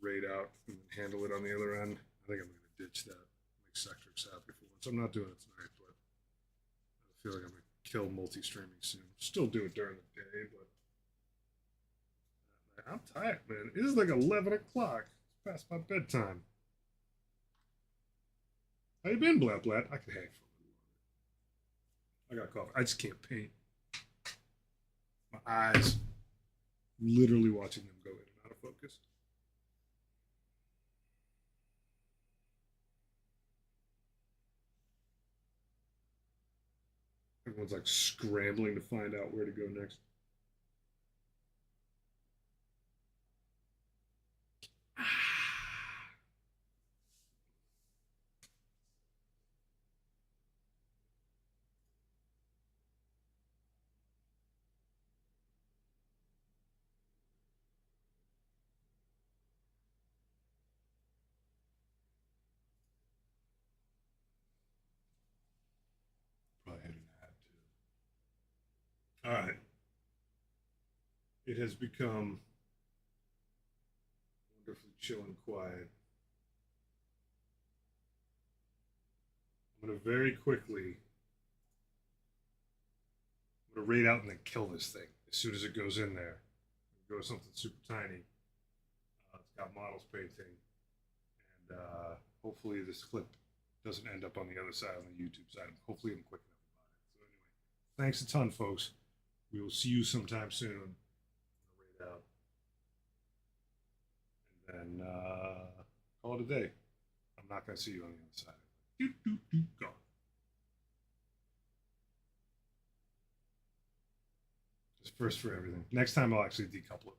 raid out and handle it on the other end. I think I'm going to ditch that. Make Sectrix happy for once. I'm not doing it tonight, but I feel like I'm going to kill multi streaming soon. Still do it during the day, but I'm tired, man. It is like 11 o'clock. It's past my bedtime. How you been, Blat Blat? I can hang for a little longer. I got coffee. I just can't paint. My eyes, literally watching them go in and out of focus. Everyone's like scrambling to find out where to go next. All right. It has become wonderfully chill and quiet. I'm going to very quickly, I'm going to raid out and then kill this thing as soon as it goes in there. Go to something super tiny. It's got models painting. And hopefully this clip doesn't end up on the other side, on the YouTube side. Hopefully I'm quick enough about it. So anyway, thanks a ton, folks. We will see you sometime soon. Raid out. And then call it a day. I'm not going to see you on the other side. Gone. Just first for everything. Next time I'll actually decouple it.